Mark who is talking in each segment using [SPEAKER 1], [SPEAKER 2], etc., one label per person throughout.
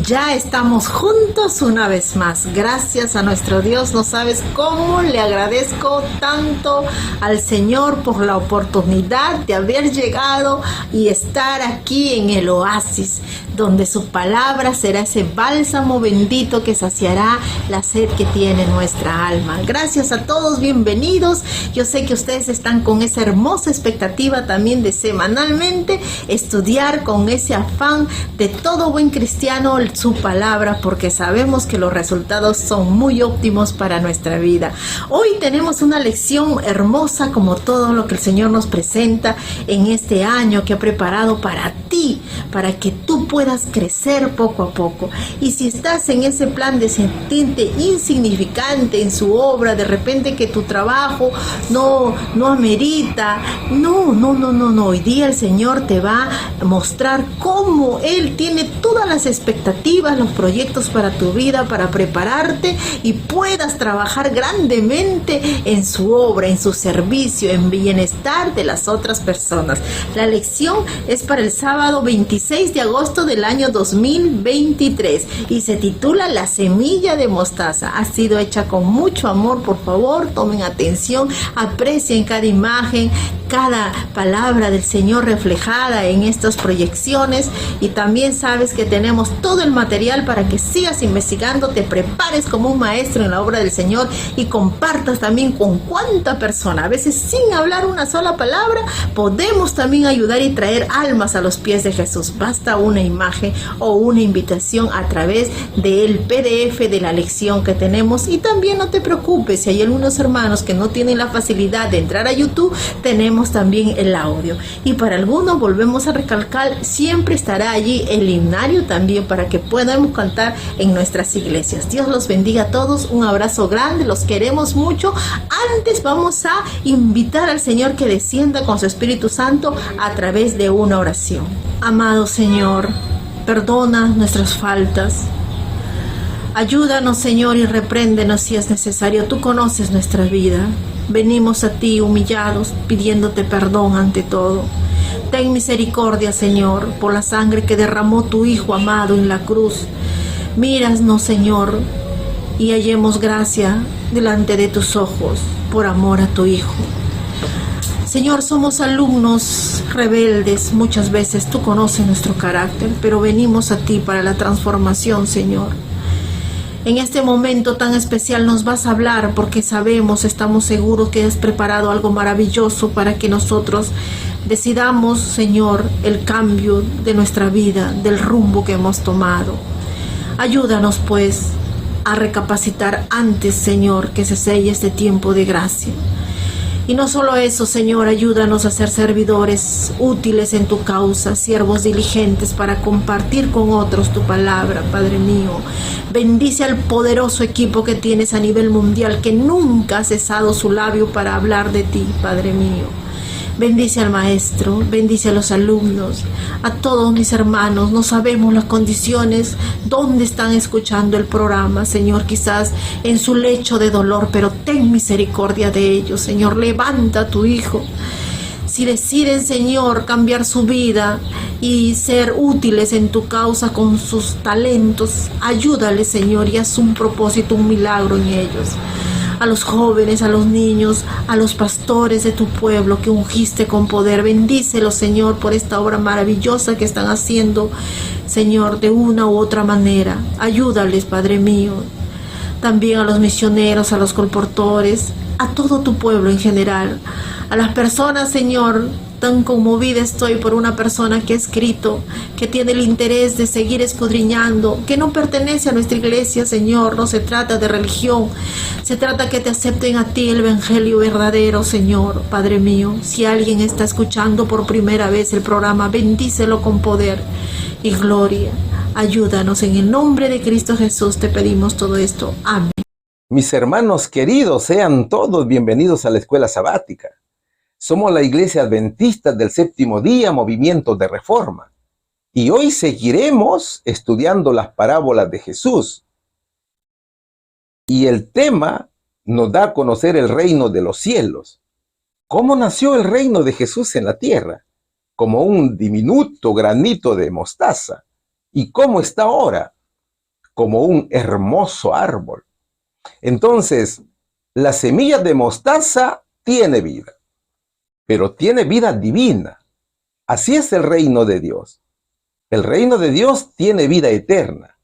[SPEAKER 1] Ya estamos juntos una vez más. Gracias a nuestro Dios. No sabes cómo le agradezco tanto al Señor por la oportunidad de haber llegado y estar aquí en el oasis, donde su palabra será ese bálsamo bendito que saciará la sed que tiene nuestra alma. Gracias a todos, bienvenidos. Yo sé que ustedes están con esa hermosa expectativa también de semanalmente estudiar con ese afán de todo buen cristiano su palabra, porque sabemos que los resultados son muy óptimos para nuestra vida. Hoy tenemos una lección hermosa, como todo lo que el Señor nos presenta en este año que ha preparado para ti, para que tú puedas crecer poco a poco. Y si estás en ese plan de sentirte insignificante en su obra, de repente que tu trabajo no amerita, no. Hoy día el Señor te va a mostrar cómo Él tiene todas las expectativas, los proyectos para tu vida, para prepararte y puedas trabajar grandemente en su obra, en su servicio, en bienestar de las otras personas. La lección es para el sábado 26 de agosto del año 2023 y se titula La semilla de mostaza. Ha sido hecha con mucho amor. Por favor, tomen atención, aprecien cada imagen, cada palabra del Señor reflejada en estas proyecciones. Y también sabes que tenemos todo el material para que sigas investigando, te prepares como un maestro en la obra del Señor y compartas también con cuánta persona. A veces sin hablar una sola palabra podemos también ayudar y traer almas a los pies de Jesús. Basta una imagen o una invitación a través del PDF de la lección que tenemos. Y también no te preocupes, si hay algunos hermanos que no tienen la facilidad de entrar a YouTube, tenemos también el audio. Y para algunos, volvemos a recalcar, siempre estará allí el himnario también para que podamos cantar en nuestras iglesias. Dios los bendiga a todos, un abrazo grande, los queremos mucho. Antes vamos a invitar al Señor que descienda con su Espíritu Santo a través de una oración. Amado Señor, perdona nuestras faltas. Ayúdanos, Señor, y repréndenos si es necesario. Tú conoces nuestra vida. Venimos a ti humillados, pidiéndote perdón ante todo. Ten misericordia, Señor, por la sangre que derramó tu Hijo amado en la cruz. Míranos, Señor, y hallemos gracia delante de tus ojos por amor a tu Hijo. Señor, somos alumnos rebeldes, muchas veces tú conoces nuestro carácter, pero venimos a ti para la transformación, Señor. En este momento tan especial nos vas a hablar porque sabemos, estamos seguros que has preparado algo maravilloso para que nosotros decidamos, Señor, el cambio de nuestra vida, del rumbo que hemos tomado. Ayúdanos, pues, a recapacitar antes, Señor, que se selle este tiempo de gracia. Y no solo eso, Señor, ayúdanos a ser servidores útiles en tu causa, siervos diligentes para compartir con otros tu palabra, Padre mío. Bendice al poderoso equipo que tienes a nivel mundial, que nunca ha cesado su labio para hablar de ti, Padre mío. Bendice al maestro, bendice a los alumnos, a todos mis hermanos. No sabemos las condiciones donde están escuchando el programa, Señor, quizás en su lecho de dolor, pero ten misericordia de ellos, Señor. Levanta a tu Hijo. Si deciden, Señor, cambiar su vida y ser útiles en tu causa con sus talentos, ayúdales, Señor, y haz un propósito, un milagro en ellos. A los jóvenes, a los niños, a los pastores de tu pueblo que ungiste con poder. Bendícelos, Señor, por esta obra maravillosa que están haciendo, Señor, de una u otra manera. Ayúdales, Padre mío. También a los misioneros, a los colportores, a todo tu pueblo en general. A las personas, Señor, tan conmovida estoy por una persona que ha escrito, que tiene el interés de seguir escudriñando, que no pertenece a nuestra iglesia, Señor. No se trata de religión, se trata que te acepten a ti el evangelio verdadero, Señor, Padre mío. Si alguien está escuchando por primera vez el programa, bendícelo con poder y gloria. Ayúdanos, en el nombre de Cristo Jesús te pedimos todo esto. Amén.
[SPEAKER 2] Mis hermanos queridos, sean todos bienvenidos a la escuela sabática. Somos la Iglesia Adventista del Séptimo Día, Movimiento de Reforma. Y hoy seguiremos estudiando las parábolas de Jesús. Y el tema nos da a conocer el reino de los cielos. ¿Cómo nació el reino de Jesús en la tierra? Como un diminuto granito de mostaza. ¿Y cómo está ahora? como un hermoso árbol. Entonces, la semilla de mostaza tiene vida, pero tiene vida divina. Así es el reino de Dios. El reino de Dios tiene vida eterna,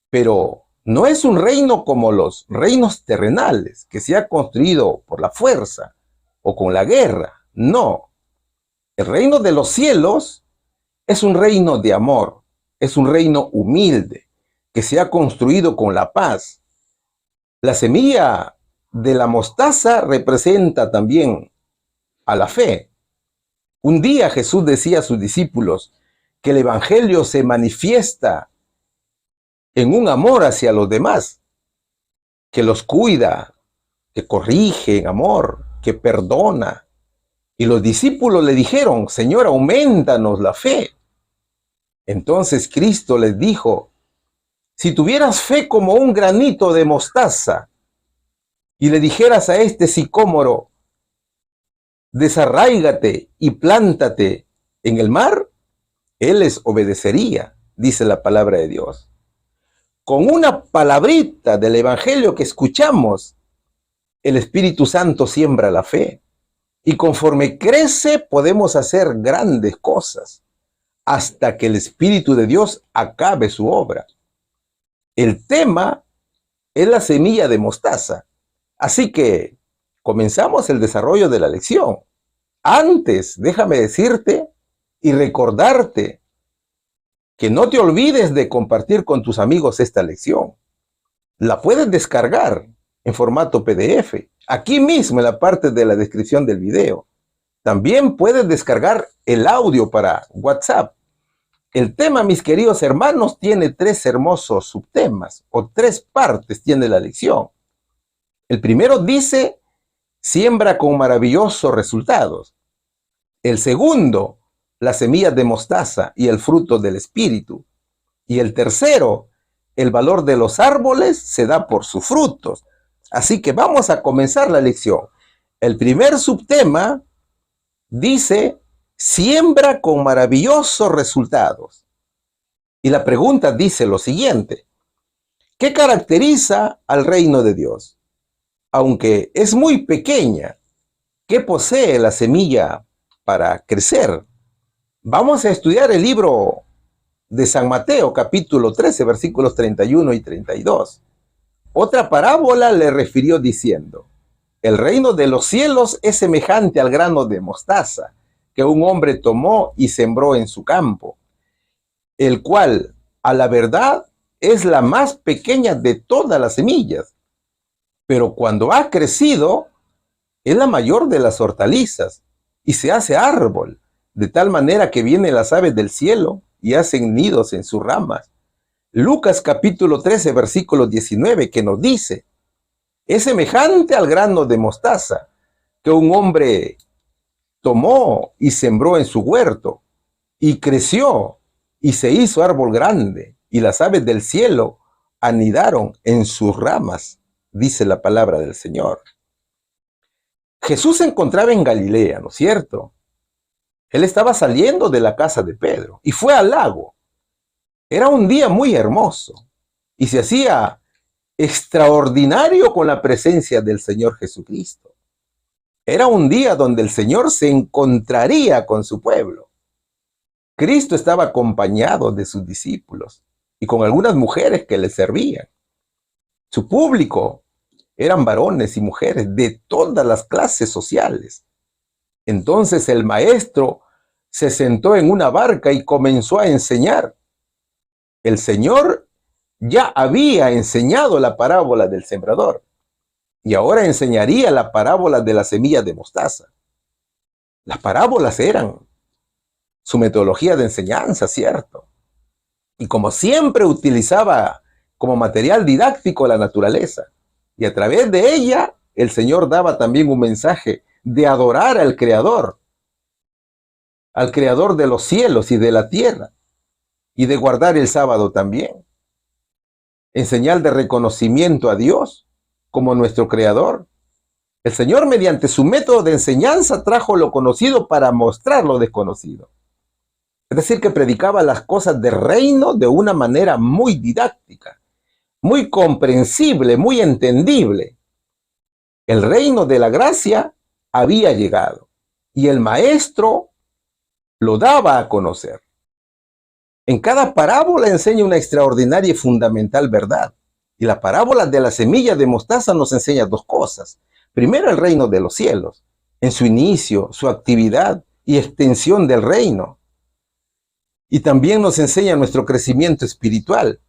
[SPEAKER 2] pero no es un reino como los reinos terrenales, que se ha construido por la fuerza o con la guerra. No, el reino de los cielos es un reino de amor, es un reino humilde, que se ha construido con la paz. La semilla de la mostaza representa también a la fe. Un día Jesús decía a sus discípulos que el evangelio se manifiesta en un amor hacia los demás, que los cuida, que corrige en amor, que perdona. Y los discípulos le dijeron: Señor, aumentanos la fe. Entonces Cristo les dijo: si tuvieras fe como un granito de mostaza, y le dijeras a este sicómoro: desarráigate y plántate en el mar, él les obedecería, dice la palabra de Dios. Con una palabrita del evangelio que escuchamos, el Espíritu Santo siembra la fe. Y conforme crece, podemos hacer grandes cosas, hasta que el Espíritu de Dios acabe su obra. El tema es la semilla de mostaza. Así que comenzamos el desarrollo de la lección. Antes, déjame decirte y recordarte que no te olvides de compartir con tus amigos esta lección. La puedes descargar en formato PDF, aquí mismo en la parte de la descripción del video. También puedes descargar el audio para WhatsApp. El tema, mis queridos hermanos, tiene 3 hermosos subtemas, o 3 partes tiene la lección. El primero dice: siembra con maravillosos resultados. El segundo, las semillas de mostaza y el fruto del Espíritu. Y el tercero, el valor de los árboles se da por sus frutos. Así que vamos a comenzar la lección. El primer subtema dice: siembra con maravillosos resultados. Y la pregunta dice lo siguiente: ¿qué caracteriza al reino de Dios? Aunque es muy pequeña, ¿qué posee la semilla para crecer? Vamos a estudiar el libro de San Mateo, capítulo 13, versículos 31 y 32. Otra parábola le refirió diciendo: el reino de los cielos es semejante al grano de mostaza que un hombre tomó y sembró en su campo, el cual, a la verdad, es la más pequeña de todas las semillas, pero cuando ha crecido, es la mayor de las hortalizas y se hace árbol, de tal manera que vienen las aves del cielo y hacen nidos en sus ramas. Lucas capítulo 13, versículo 19, que nos dice: es semejante al grano de mostaza que un hombre tomó y sembró en su huerto, y creció y se hizo árbol grande, y las aves del cielo anidaron en sus ramas, dice la palabra del Señor. Jesús se encontraba en Galilea, ¿no es cierto? Él estaba saliendo de la casa de Pedro y fue al lago. Era un día muy hermoso y se hacía extraordinario con la presencia del Señor Jesucristo. Era un día donde el Señor se encontraría con su pueblo. Cristo estaba acompañado de sus discípulos y con algunas mujeres que le servían. Su público eran varones y mujeres de todas las clases sociales. Entonces el maestro se sentó en una barca y comenzó a enseñar. El Señor ya había enseñado la parábola del sembrador y ahora enseñaría la parábola de la semilla de mostaza. Las parábolas eran su metodología de enseñanza, ¿cierto? Y como siempre utilizaba como material didáctico la naturaleza, y a través de ella el Señor daba también un mensaje de adorar al Creador de los cielos y de la tierra, y de guardar el sábado también, en señal de reconocimiento a Dios como nuestro Creador. El Señor, mediante su método de enseñanza, trajo lo conocido para mostrar lo desconocido. Es decir, que predicaba las cosas del reino de una manera muy didáctica. muy comprensible, muy entendible. El reino de la gracia había llegado y el maestro lo daba a conocer. En cada parábola enseña una extraordinaria y fundamental verdad. Y la parábola de la semilla de mostaza nos enseña dos cosas. Primero, el reino de los cielos, en su inicio, su actividad y extensión del reino. Y también nos enseña nuestro crecimiento espiritual.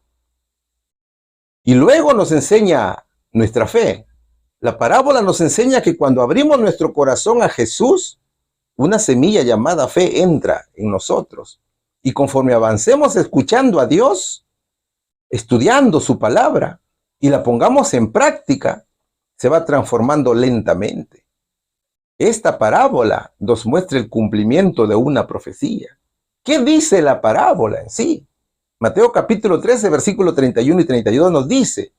[SPEAKER 2] Y luego nos enseña nuestra fe. La parábola nos enseña que cuando abrimos nuestro corazón a Jesús, una semilla llamada fe entra en nosotros. Y conforme avancemos escuchando a Dios, estudiando su palabra y la pongamos en práctica, se va transformando lentamente. Esta parábola nos muestra el cumplimiento de una profecía. ¿Qué dice la parábola en sí? Mateo capítulo 13, versículo 31 y 32 nos dice: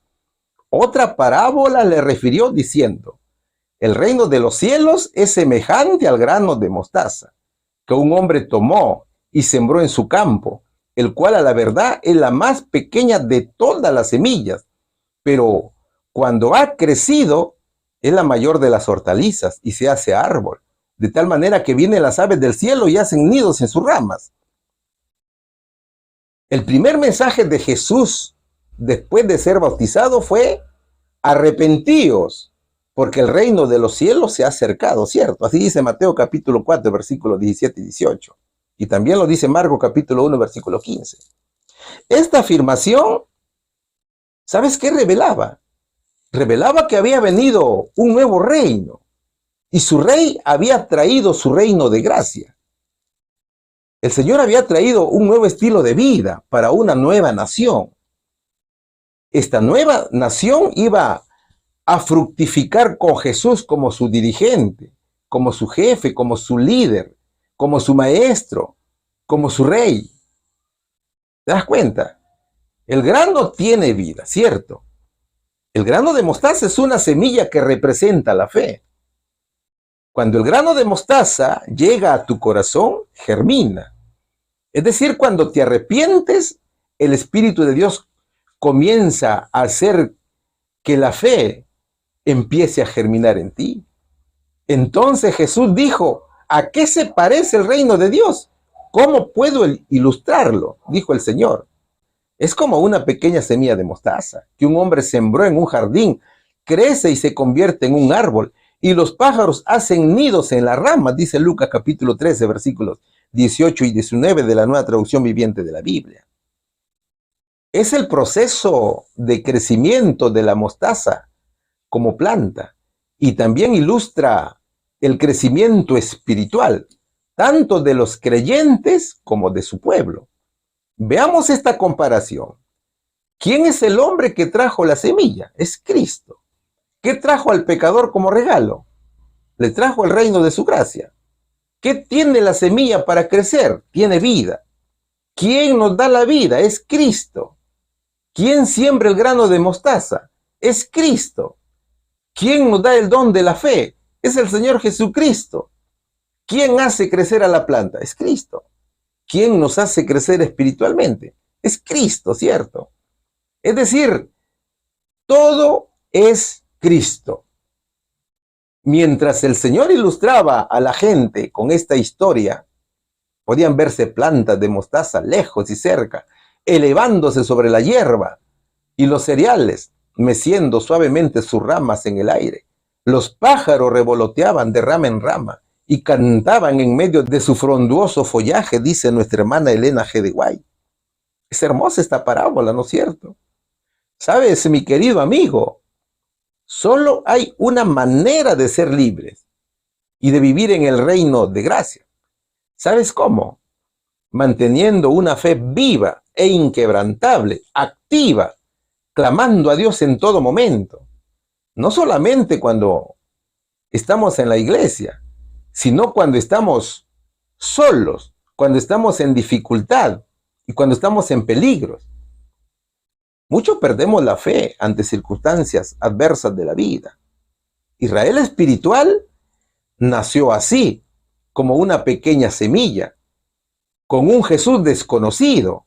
[SPEAKER 2] otra parábola le refirió diciendo: el reino de los cielos es semejante al grano de mostaza, que un hombre tomó y sembró en su campo, el cual a la verdad es la más pequeña de todas las semillas, pero cuando ha crecido es la mayor de las hortalizas y se hace árbol, de tal manera que vienen las aves del cielo y hacen nidos en sus ramas. El primer mensaje de Jesús después de ser bautizado fue: arrepentíos, porque el reino de los cielos se ha acercado, ¿cierto? Así dice Mateo capítulo 4, versículos 17 y 18. Y también lo dice Marcos capítulo 1, versículo 15. Esta afirmación, ¿sabes qué revelaba? Revelaba que había venido un nuevo reino y su rey había traído su reino de gracia. El Señor había traído un nuevo estilo de vida para una nueva nación. Esta nueva nación iba a fructificar con Jesús como su dirigente, como su jefe, como su líder, como su maestro, como su rey. ¿Te das cuenta? El grano tiene vida, ¿cierto? El grano de mostaza es una semilla que representa la fe. Cuando el grano de mostaza llega a tu corazón, germina. Es decir, cuando te arrepientes, el Espíritu de Dios comienza a hacer que la fe empiece a germinar en ti. Entonces Jesús dijo: ¿a qué se parece el reino de Dios? ¿Cómo puedo ilustrarlo?, dijo el Señor. Es como una pequeña semilla de mostaza que un hombre sembró en un jardín, crece y se convierte en un árbol, y los pájaros hacen nidos en las ramas, dice Lucas capítulo 13, versículos 18 y 19 de la Nueva Traducción Viviente de la Biblia. Es el proceso de crecimiento de la mostaza como planta, y también ilustra el crecimiento espiritual, tanto de los creyentes como de su pueblo. Veamos esta comparación. ¿Quién es el hombre que trajo la semilla? Es Cristo. ¿Qué trajo al pecador como regalo? Le trajo el reino de su gracia. ¿Qué tiene la semilla para crecer? Tiene vida. ¿Quién nos da la vida? Es Cristo. ¿Quién siembra el grano de mostaza? Es Cristo. ¿Quién nos da el don de la fe? Es el Señor Jesucristo. ¿Quién hace crecer a la planta? Es Cristo. ¿Quién nos hace crecer espiritualmente? Es Cristo, ¿cierto? Es decir, todo es Cristo. Mientras el Señor ilustraba a la gente con esta historia, podían verse plantas de mostaza lejos y cerca, elevándose sobre la hierba, y los cereales meciendo suavemente sus ramas en el aire. Los pájaros revoloteaban de rama en rama y cantaban en medio de su frondoso follaje, dice nuestra hermana Elena G. de White. Es hermosa esta parábola, ¿no es cierto? ¿Sabes, mi querido amigo? Solo hay una manera de ser libres y de vivir en el reino de gracia. ¿Sabes cómo? Manteniendo una fe viva e inquebrantable, activa, clamando a Dios en todo momento. No solamente cuando estamos en la iglesia, sino cuando estamos solos, cuando estamos en dificultad y cuando estamos en peligros. Muchos perdemos la fe ante circunstancias adversas de la vida. Israel espiritual nació así, como una pequeña semilla, con un Jesús desconocido,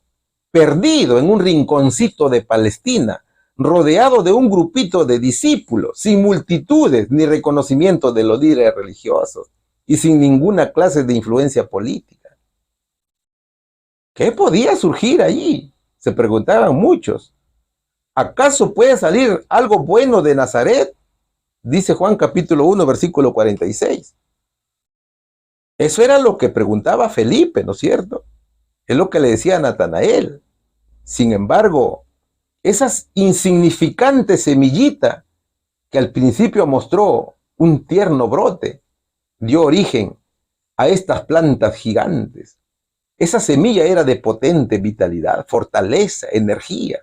[SPEAKER 2] perdido en un rinconcito de Palestina, rodeado de un grupito de discípulos, sin multitudes ni reconocimiento de los líderes religiosos y sin ninguna clase de influencia política. ¿Qué podía surgir allí? Se preguntaban muchos. ¿Acaso puede salir algo bueno de Nazaret? Dice Juan capítulo 1, versículo 46. Eso era lo que preguntaba Felipe, ¿no es cierto? Es lo que le decía a Natanael. Sin embargo, esa insignificante semillita que al principio mostró un tierno brote, dio origen a estas plantas gigantes. Esa semilla era de potente vitalidad, fortaleza, energía,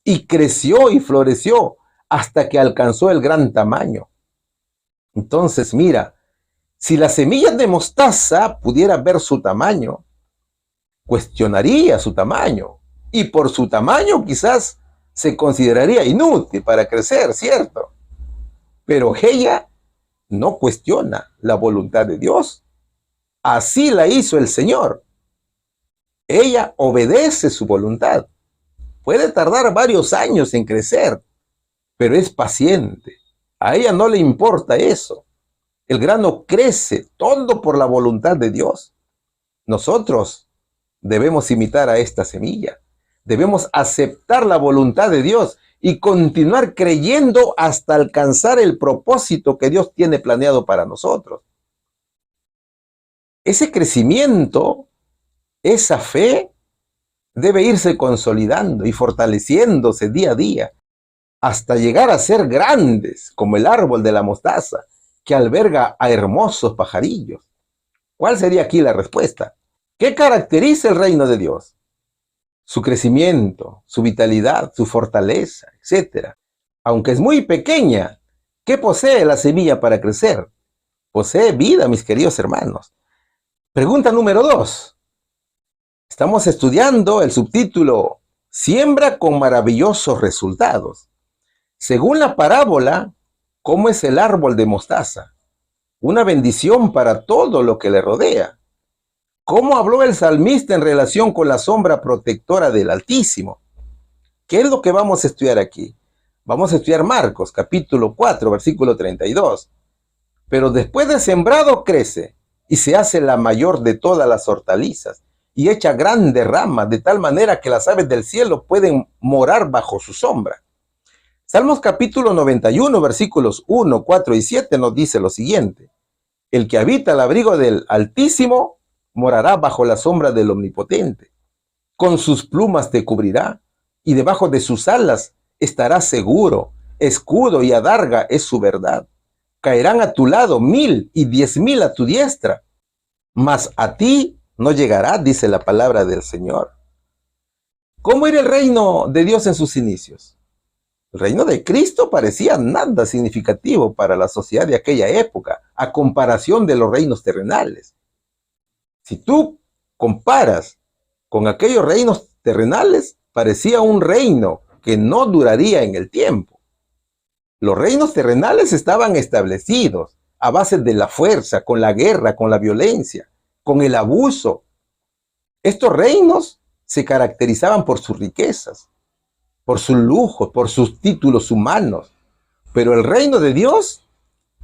[SPEAKER 2] y creció y floreció hasta que alcanzó el gran tamaño. Entonces, mira, si la semilla de mostaza pudiera ver su tamaño, cuestionaría su tamaño, y por su tamaño quizás se consideraría inútil para crecer, ¿cierto? Pero ella no cuestiona la voluntad de Dios. Así la hizo el Señor. Ella obedece su voluntad. Puede tardar varios años en crecer, pero es paciente. A ella no le importa eso. El grano crece todo por la voluntad de Dios. Nosotros debemos imitar a esta semilla. Debemos aceptar la voluntad de Dios y continuar creyendo hasta alcanzar el propósito que Dios tiene planeado para nosotros. Ese crecimiento, esa fe, debe irse consolidando y fortaleciéndose día a día hasta llegar a ser grandes como el árbol de la mostaza que alberga a hermosos pajarillos. ¿Cuál sería aquí la respuesta? ¿Qué caracteriza el reino de Dios? Su crecimiento, su vitalidad, su fortaleza, etc. Aunque es muy pequeña, ¿qué posee la semilla para crecer? Posee vida, mis queridos hermanos. Pregunta número 2. Estamos estudiando el subtítulo Siembra con maravillosos resultados. Según la parábola, ¿cómo es el árbol de mostaza? Una bendición para todo lo que le rodea. ¿Cómo habló el salmista en relación con la sombra protectora del Altísimo? ¿Qué es lo que vamos a estudiar aquí? Vamos a estudiar Marcos, capítulo 4, versículo 32. Pero después de sembrado crece y se hace la mayor de todas las hortalizas y echa grandes ramas de tal manera que las aves del cielo pueden morar bajo su sombra. Salmos capítulo 91, versículos 1, 4 y 7 nos dice lo siguiente. El que habita al abrigo del Altísimo morará bajo la sombra del Omnipotente. Con sus plumas te cubrirá y debajo de sus alas estarás seguro. Escudo y adarga es su verdad. Caerán a tu lado 1000 y 10,000 a tu diestra, mas a ti no llegará, dice la palabra del Señor. ¿Cómo era el reino de Dios en sus inicios? El reino de Cristo parecía nada significativo para la sociedad de aquella época, a comparación de los reinos terrenales. Si tú comparas con aquellos reinos terrenales, parecía un reino que no duraría en el tiempo. Los reinos terrenales estaban establecidos a base de la fuerza, con la guerra, con la violencia, con el abuso. Estos reinos se caracterizaban por sus riquezas, por sus lujos, por sus títulos humanos. Pero el reino de Dios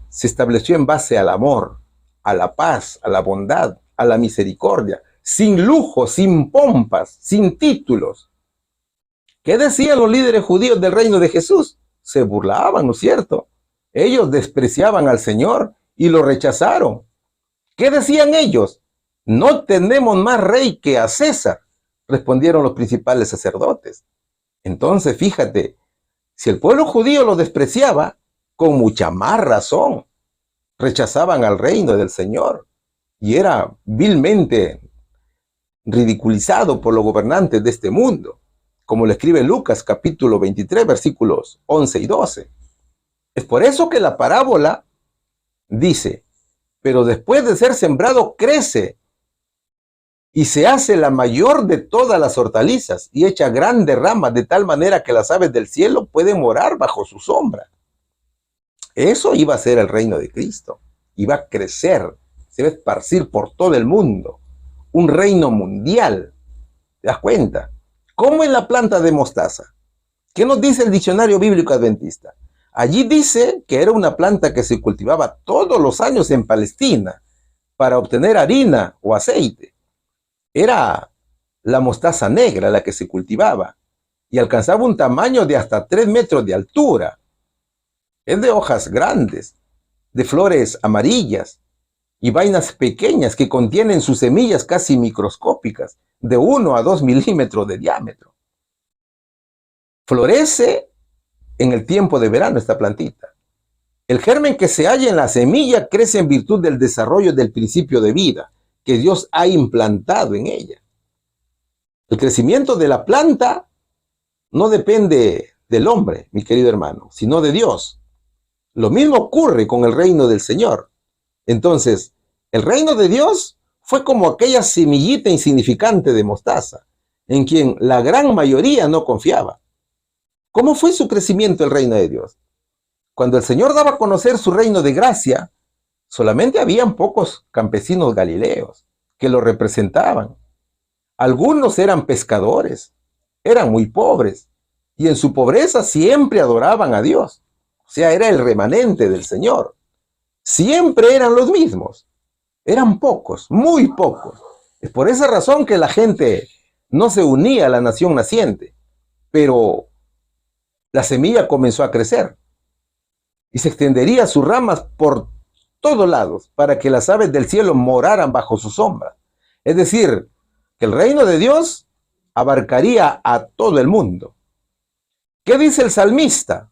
[SPEAKER 2] se estableció en base al amor, a la paz, a la bondad, a la misericordia, sin lujos, sin pompas, sin títulos. ¿Qué decían los líderes judíos del reino de Jesús? Se burlaban, ¿no es cierto? Ellos despreciaban al Señor y lo rechazaron. ¿Qué decían ellos? No tenemos más rey que a César, respondieron los principales sacerdotes. Entonces, fíjate, si el pueblo judío lo despreciaba, con mucha más razón, rechazaban al reino del Señor y era vilmente ridiculizado por los gobernantes de este mundo, como lo escribe Lucas capítulo 23, versículos 11 y 12. Es por eso que la parábola dice, pero después de ser sembrado crece y se hace la mayor de todas las hortalizas y echa grandes ramas de tal manera que las aves del cielo pueden morar bajo su sombra. Eso iba a ser el reino de Cristo. Iba a crecer, se iba a esparcir por todo el mundo. Un reino mundial. ¿Te das cuenta? ¿Cómo en la planta de mostaza? ¿Qué nos dice el diccionario bíblico adventista? Allí dice que era una planta que se cultivaba todos los años en Palestina para obtener harina o aceite. Era la mostaza negra la que se cultivaba y alcanzaba un tamaño de hasta 3 metros de altura. Es de hojas grandes, de flores amarillas y vainas pequeñas que contienen sus semillas casi microscópicas, de 1 a 2 milímetros de diámetro. Florece en el tiempo de verano esta plantita. El germen que se halla en la semilla crece en virtud del desarrollo del principio de vida que Dios ha implantado en ella. El crecimiento de la planta no depende del hombre, mi querido hermano, sino de Dios. Lo mismo ocurre con el reino del Señor. Entonces, el reino de Dios fue como aquella semillita insignificante de mostaza, en quien la gran mayoría no confiaba. ¿Cómo fue su crecimiento el reino de Dios? Cuando el Señor daba a conocer su reino de gracia, solamente habían pocos campesinos galileos que lo representaban. Algunos eran pescadores, eran muy pobres, y en su pobreza siempre adoraban a Dios. O sea, era el remanente del Señor. Siempre eran los mismos. Eran pocos, muy pocos. Es por esa razón que la gente no se unía a la nación naciente. Pero la semilla comenzó a crecer y se extendería sus ramas por todos lados para que las aves del cielo moraran bajo su sombra. Es decir, que el reino de Dios abarcaría a todo el mundo. ¿Qué dice el salmista?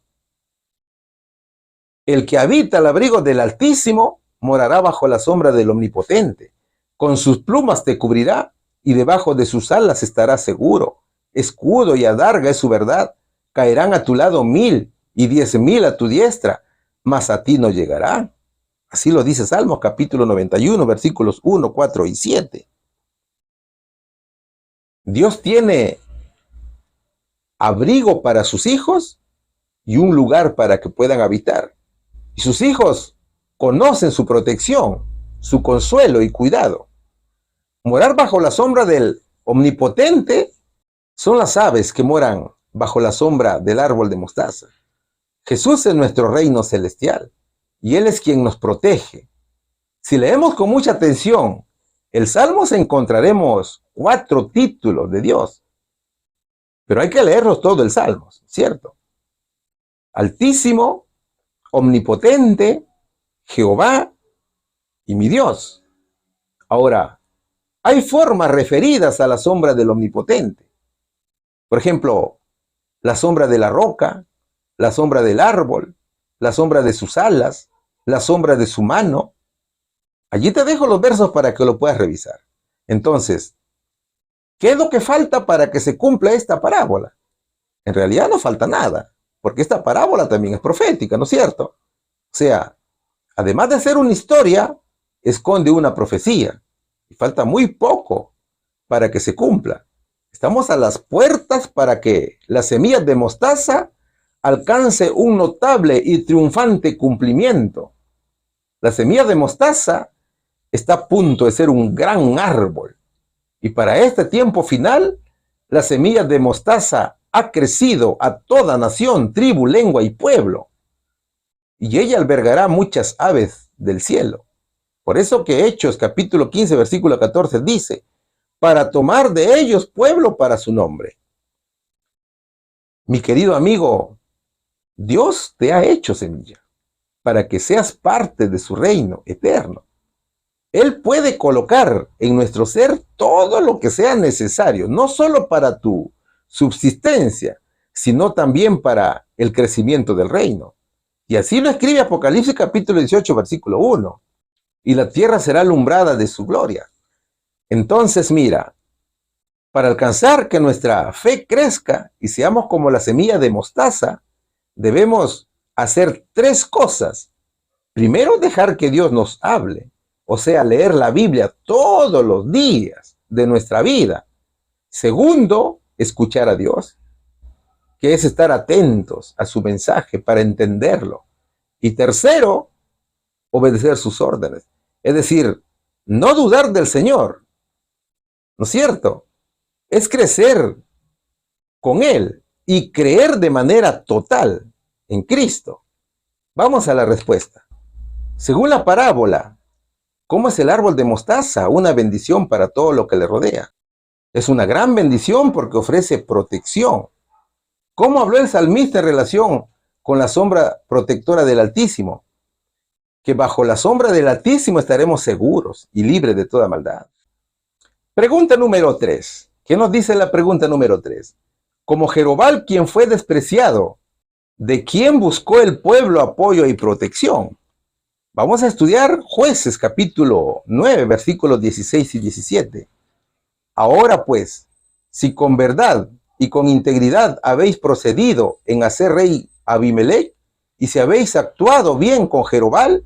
[SPEAKER 2] El que habita al abrigo del Altísimo morará bajo la sombra del Omnipotente. Con sus plumas te cubrirá y debajo de sus alas estarás seguro. Escudo y adarga es su verdad. Caerán a tu lado 1000 y 10.000 a tu diestra, mas a ti no llegarán. Así lo dice Salmos capítulo 91, versículos 1, 4 y 7. Dios tiene abrigo para sus hijos y un lugar para que puedan habitar. Y sus hijos conocen su protección, su consuelo y cuidado. Morar bajo la sombra del Omnipotente son las aves que moran bajo la sombra del árbol de mostaza. Jesús es nuestro reino celestial y Él es quien nos protege. Si leemos con mucha atención el Salmos, encontraremos 4 títulos de Dios. Pero hay que leerlos todo el Salmos, ¿cierto? Altísimo, Omnipotente, Jehová y mi Dios. Ahora, hay formas referidas a la sombra del Omnipotente. Por ejemplo, la sombra de la roca, la sombra del árbol, la sombra de sus alas, la sombra de su mano. Allí te dejo los versos para que lo puedas revisar. Entonces, ¿qué es lo que falta para que se cumpla esta parábola? En realidad no falta nada, porque esta parábola también es profética, ¿no es cierto? O sea, además de ser una historia, esconde una profecía. Y falta muy poco para que se cumpla. Estamos a las puertas para que las semillas de mostaza alcance un notable y triunfante cumplimiento. La semilla de mostaza está a punto de ser un gran árbol. Y para este tiempo final, la semilla de mostaza ha crecido a toda nación, tribu, lengua y pueblo. Y ella albergará muchas aves del cielo. Por eso que Hechos capítulo 15, versículo 14 dice, para tomar de ellos pueblo para su nombre. Mi querido amigo, Dios te ha hecho semilla para que seas parte de su reino eterno. Él puede colocar en nuestro ser todo lo que sea necesario, no solo para tu subsistencia, sino también para el crecimiento del reino. Y así lo escribe Apocalipsis capítulo 18, versículo 1. Y la tierra será alumbrada de su gloria. Entonces, mira, para alcanzar que nuestra fe crezca y seamos como la semilla de mostaza, debemos hacer 3 cosas. Primero, dejar que Dios nos hable, o sea, leer la Biblia todos los días de nuestra vida. Segundo, escuchar a Dios, que es estar atentos a su mensaje para entenderlo. Y tercero, obedecer sus órdenes. Es decir, no dudar del Señor, ¿no es cierto? Es crecer con Él y creer de manera total en Cristo? Vamos a la respuesta. Según la parábola, ¿cómo es el árbol de mostaza? Una bendición para todo lo que le rodea. Es una gran bendición porque ofrece protección. ¿Cómo habló el salmista en relación con la sombra protectora del Altísimo? Que bajo la sombra del Altísimo estaremos seguros y libres de toda maldad. Pregunta número 3. ¿Qué nos dice la pregunta número 3? Como Jerobal, quien fue despreciado, ¿de quién buscó el pueblo apoyo y protección? Vamos a estudiar Jueces capítulo 9, versículos 16 y 17. Ahora pues, si con verdad y con integridad habéis procedido en hacer rey a Abimelech, y si habéis actuado bien con Jerobal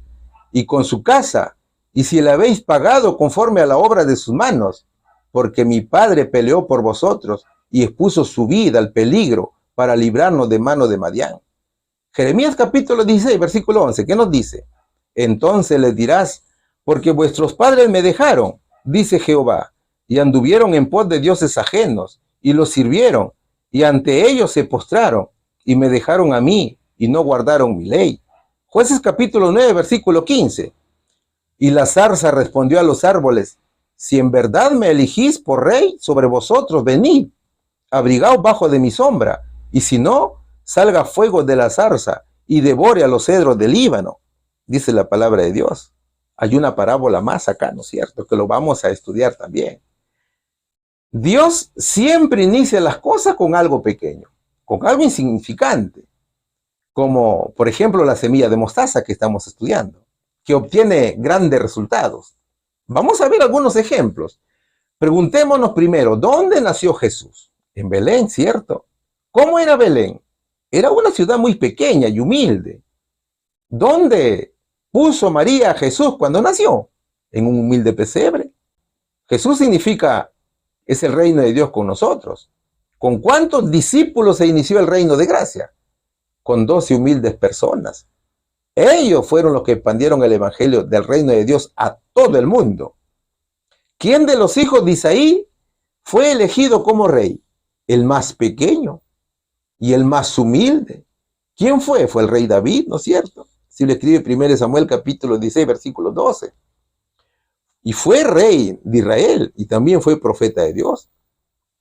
[SPEAKER 2] y con su casa, y si le habéis pagado conforme a la obra de sus manos, porque mi padre peleó por vosotros y expuso su vida al peligro para librarnos de mano de Madián. Jeremías capítulo 16, versículo 11, ¿qué nos dice? Entonces les dirás, porque vuestros padres me dejaron, dice Jehová, y anduvieron en pos de dioses ajenos, y los sirvieron, y ante ellos se postraron, y me dejaron a mí, y no guardaron mi ley. Jueces capítulo 9, versículo 15. Y la zarza respondió a los árboles, si en verdad me elegís por rey sobre vosotros, venid, abrigaos bajo de mi sombra, y si no, salga fuego de la zarza, y devore a los cedros del Líbano, dice la palabra de Dios. Hay una parábola más acá, ¿no es cierto?, que lo vamos a estudiar también. Dios siempre inicia las cosas con algo pequeño, con algo insignificante, como por ejemplo la semilla de mostaza que estamos estudiando, que obtiene grandes resultados. Vamos a ver algunos ejemplos. Preguntémonos primero, ¿dónde nació Jesús? En Belén, ¿cierto? ¿Cómo era Belén? Era una ciudad muy pequeña y humilde. ¿Dónde puso María a Jesús cuando nació? En un humilde pesebre. Jesús significa, es el reino de Dios con nosotros. ¿Con cuántos discípulos se inició el reino de gracia? Con 12 humildes personas. Ellos fueron los que expandieron el evangelio del reino de Dios a todo el mundo. ¿Quién de los hijos de Isaí fue elegido como rey? El más pequeño y el más humilde. ¿Quién fue? Fue el rey David, ¿no es cierto? Si lo escribe 1 Samuel capítulo 16, versículo 12. Y fue rey de Israel y también fue profeta de Dios.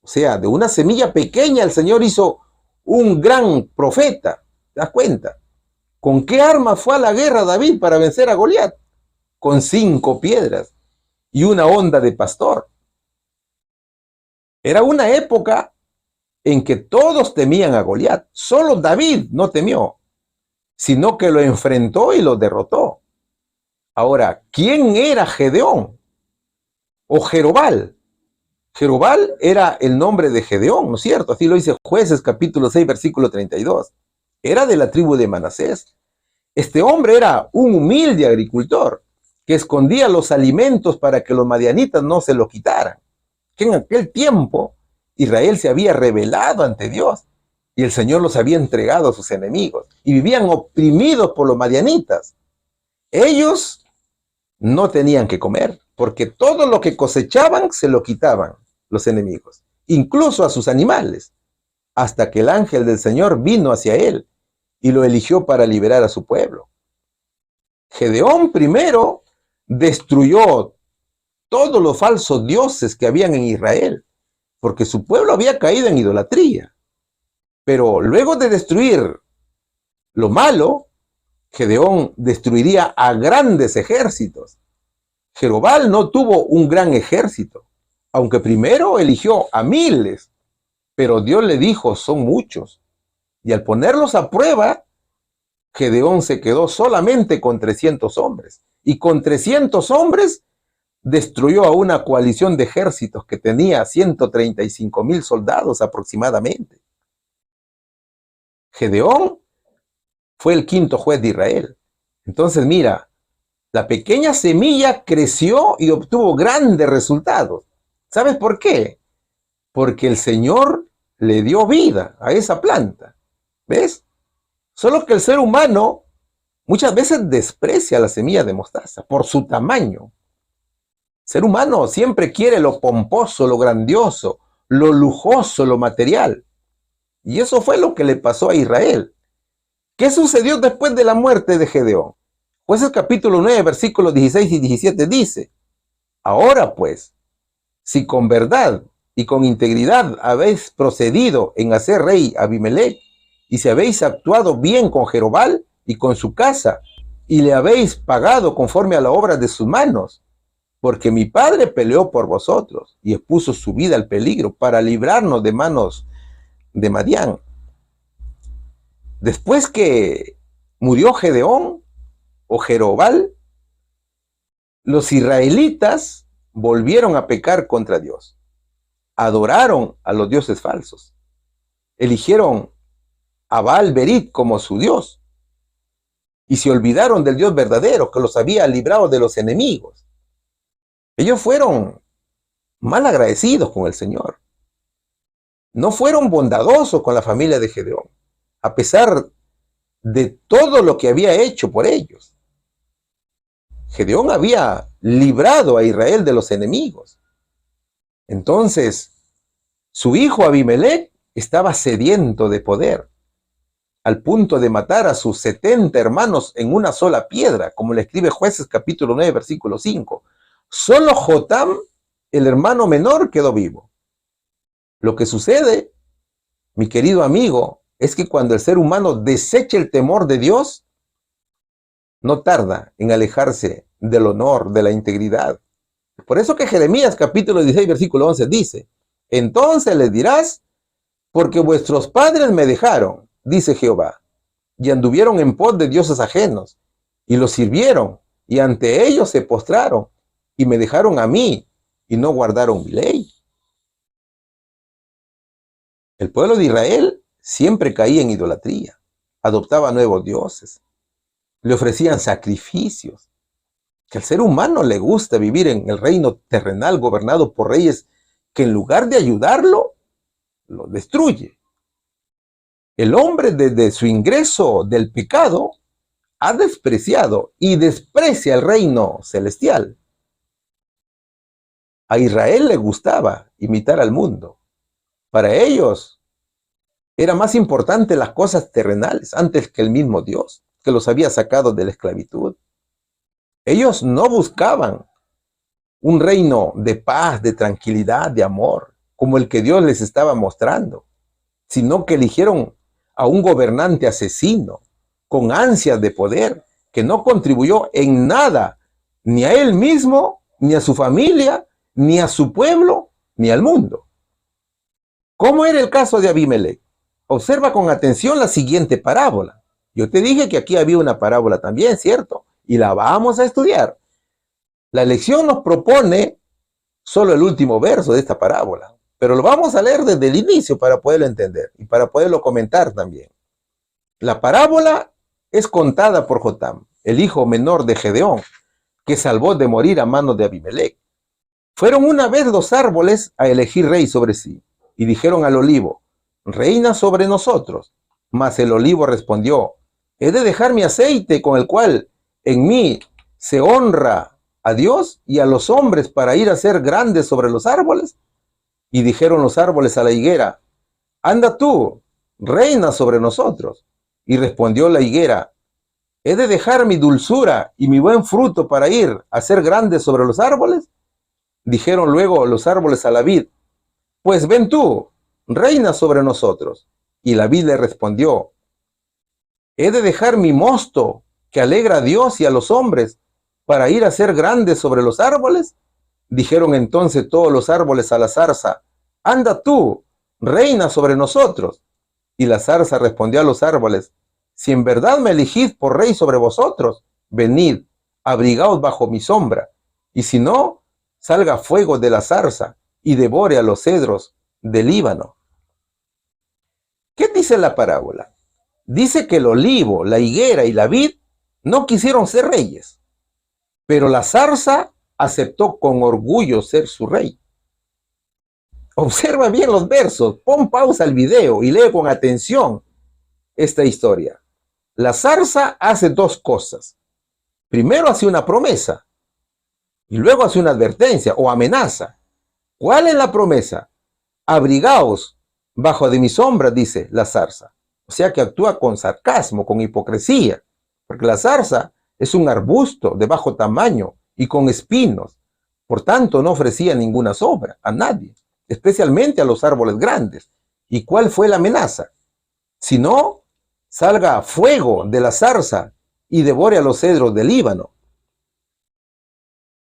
[SPEAKER 2] O sea, de una semilla pequeña el Señor hizo un gran profeta. ¿Te das cuenta? ¿Con qué arma fue a la guerra David para vencer a Goliat? Con 5 piedras y una onda de pastor. Era una época en que todos temían a Goliat. Solo David no temió, sino que lo enfrentó y lo derrotó. Ahora, ¿quién era Gedeón? O Jerobal. Jerobal era el nombre de Gedeón, ¿no es cierto? Así lo dice Jueces capítulo 6, versículo 32. Era de la tribu de Manasés. Este hombre era un humilde agricultor que escondía los alimentos para que los madianitas no se lo quitaran. Que en aquel tiempo Israel se había rebelado ante Dios y el Señor los había entregado a sus enemigos y vivían oprimidos por los madianitas. Ellos no tenían que comer porque todo lo que cosechaban se lo quitaban los enemigos, incluso a sus animales, hasta que el ángel del Señor vino hacia él y lo eligió para liberar a su pueblo. Gedeón primero destruyó todos los falsos dioses que habían en Israel, porque su pueblo había caído en idolatría. Pero luego de destruir lo malo, Gedeón destruiría a grandes ejércitos. Jerobal no tuvo un gran ejército, aunque primero eligió a miles, pero Dios le dijo, son muchos. Y al ponerlos a prueba, Gedeón se quedó solamente con 300 hombres. Y con 300 hombres destruyó a una coalición de ejércitos que tenía 135,000 soldados aproximadamente. Gedeón fue el 5.º juez de Israel. Entonces mira, la pequeña semilla creció y obtuvo grandes resultados. ¿Sabes por qué? Porque el Señor le dio vida a esa planta. ¿Ves? Solo que el ser humano muchas veces desprecia la semilla de mostaza por su tamaño. El ser humano siempre quiere lo pomposo, lo grandioso, lo lujoso, lo material. Y eso fue lo que le pasó a Israel. ¿Qué sucedió después de la muerte de Gedeón? Jueces capítulo 9, versículos 16 y 17 dice: ahora pues, si con verdad y con integridad habéis procedido en hacer rey a Abimelech, y si habéis actuado bien con Jerobal y con su casa, y le habéis pagado conforme a la obra de sus manos, porque mi padre peleó por vosotros y expuso su vida al peligro para librarnos de manos de Madián. Después que murió Gedeón o Jerobal, los israelitas volvieron a pecar contra Dios. Adoraron a los dioses falsos. Eligieron a Baal-Berit como su Dios. Y se olvidaron del Dios verdadero que los había librado de los enemigos. Ellos fueron mal agradecidos con el Señor. No fueron bondadosos con la familia de Gedeón, a pesar de todo lo que había hecho por ellos. Gedeón había librado a Israel de los enemigos. Entonces, su hijo Abimelech estaba sediento de poder, al punto de matar a sus 70 hermanos en una sola piedra, como le escribe Jueces capítulo 9, versículo 5. Solo Jotam, el hermano menor, quedó vivo. Lo que sucede, mi querido amigo, es que cuando el ser humano desecha el temor de Dios, no tarda en alejarse del honor, de la integridad. Por eso que Jeremías capítulo 16, versículo 11 dice: entonces les dirás, porque vuestros padres me dejaron, dice Jehová, y anduvieron en pos de dioses ajenos, y los sirvieron, y ante ellos se postraron, y me dejaron a mí, y no guardaron mi ley. El pueblo de Israel siempre caía en idolatría, adoptaba nuevos dioses, le ofrecían sacrificios. Que al ser humano le gusta vivir en el reino terrenal gobernado por reyes que en lugar de ayudarlo, lo destruye. El hombre desde su ingreso del pecado ha despreciado y desprecia el reino celestial. A Israel le gustaba imitar al mundo. Para ellos era más importante las cosas terrenales antes que el mismo Dios, que los había sacado de la esclavitud. Ellos no buscaban un reino de paz, de tranquilidad, de amor, como el que Dios les estaba mostrando, sino que eligieron a un gobernante asesino, con ansias de poder, que no contribuyó en nada, ni a él mismo, ni a su familia, ni a su pueblo, ni al mundo. ¿Cómo era el caso de Abimelech? Observa con atención la siguiente parábola. Yo te dije que aquí había una parábola también, ¿cierto? Y la vamos a estudiar. La lección nos propone solo el último verso de esta parábola, pero lo vamos a leer desde el inicio para poderlo entender y para poderlo comentar también. La parábola es contada por Jotam, el hijo menor de Gedeón, que salvó de morir a manos de Abimelech. Fueron una vez los árboles a elegir rey sobre sí, y dijeron al olivo: reina sobre nosotros. Mas el olivo respondió: he de dejar mi aceite con el cual en mí se honra a Dios y a los hombres para ir a ser grandes sobre los árboles. Y dijeron los árboles a la higuera: anda tú, reina sobre nosotros. Y respondió la higuera: he de dejar mi dulzura y mi buen fruto para ir a ser grandes sobre los árboles. Dijeron luego los árboles a la vid: pues ven tú, reina sobre nosotros. Y la vid le respondió: he de dejar mi mosto que alegra a Dios y a los hombres para ir a ser grandes sobre los árboles. Dijeron entonces todos los árboles a la zarza: anda tú, reina sobre nosotros. Y la zarza respondió a los árboles: si en verdad me elegís por rey sobre vosotros, venid, abrigaos bajo mi sombra, y si no, salga fuego de la zarza y devore a los cedros del Líbano. ¿Qué dice la parábola? Dice que el olivo, la higuera y la vid no quisieron ser reyes, pero la zarza aceptó con orgullo ser su rey. Observa bien los versos, pon pausa al video y lee con atención esta historia. La zarza hace dos cosas. Primero hace una promesa y luego hace una advertencia o amenaza. ¿Cuál es la promesa? Abrigaos Bajo de mi sombra, dice la zarza. O sea que actúa con sarcasmo, con hipocresía, porque la zarza es un arbusto de bajo tamaño y con espinos. Por tanto, no ofrecía ninguna sombra a nadie, especialmente a los árboles grandes. ¿Y cuál fue la amenaza? Si no, salga fuego de la zarza y devore a los cedros del Líbano.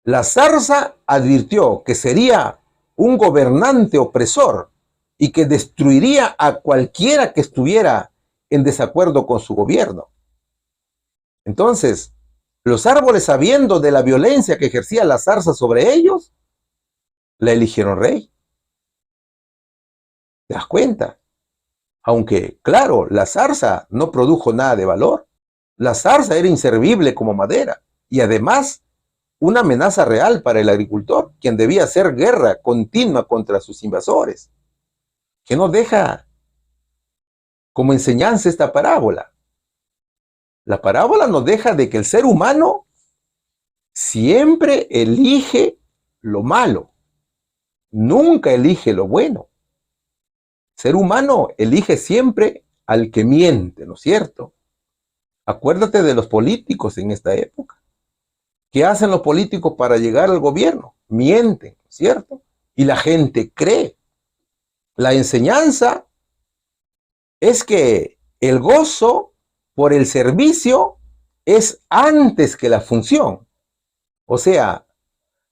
[SPEAKER 2] La zarza advirtió que sería un gobernante opresor y que destruiría a cualquiera que estuviera en desacuerdo con su gobierno. Entonces, los árboles, sabiendo de la violencia que ejercía la zarza sobre ellos, la eligieron rey. ¿Te das cuenta? Aunque, claro, la zarza no produjo nada de valor. La zarza era inservible como madera y además una amenaza real para el agricultor, quien debía hacer guerra continua contra sus invasores. ¿Qué nos deja como enseñanza esta parábola? La parábola nos deja de que el ser humano siempre elige lo malo, nunca elige lo bueno. El ser humano elige siempre al que miente, ¿no es cierto? Acuérdate de los políticos en esta época. ¿Qué hacen los políticos para llegar al gobierno? Mienten, ¿no es cierto? Y la gente cree. La enseñanza es que el gozo por el servicio es antes que la función. O sea,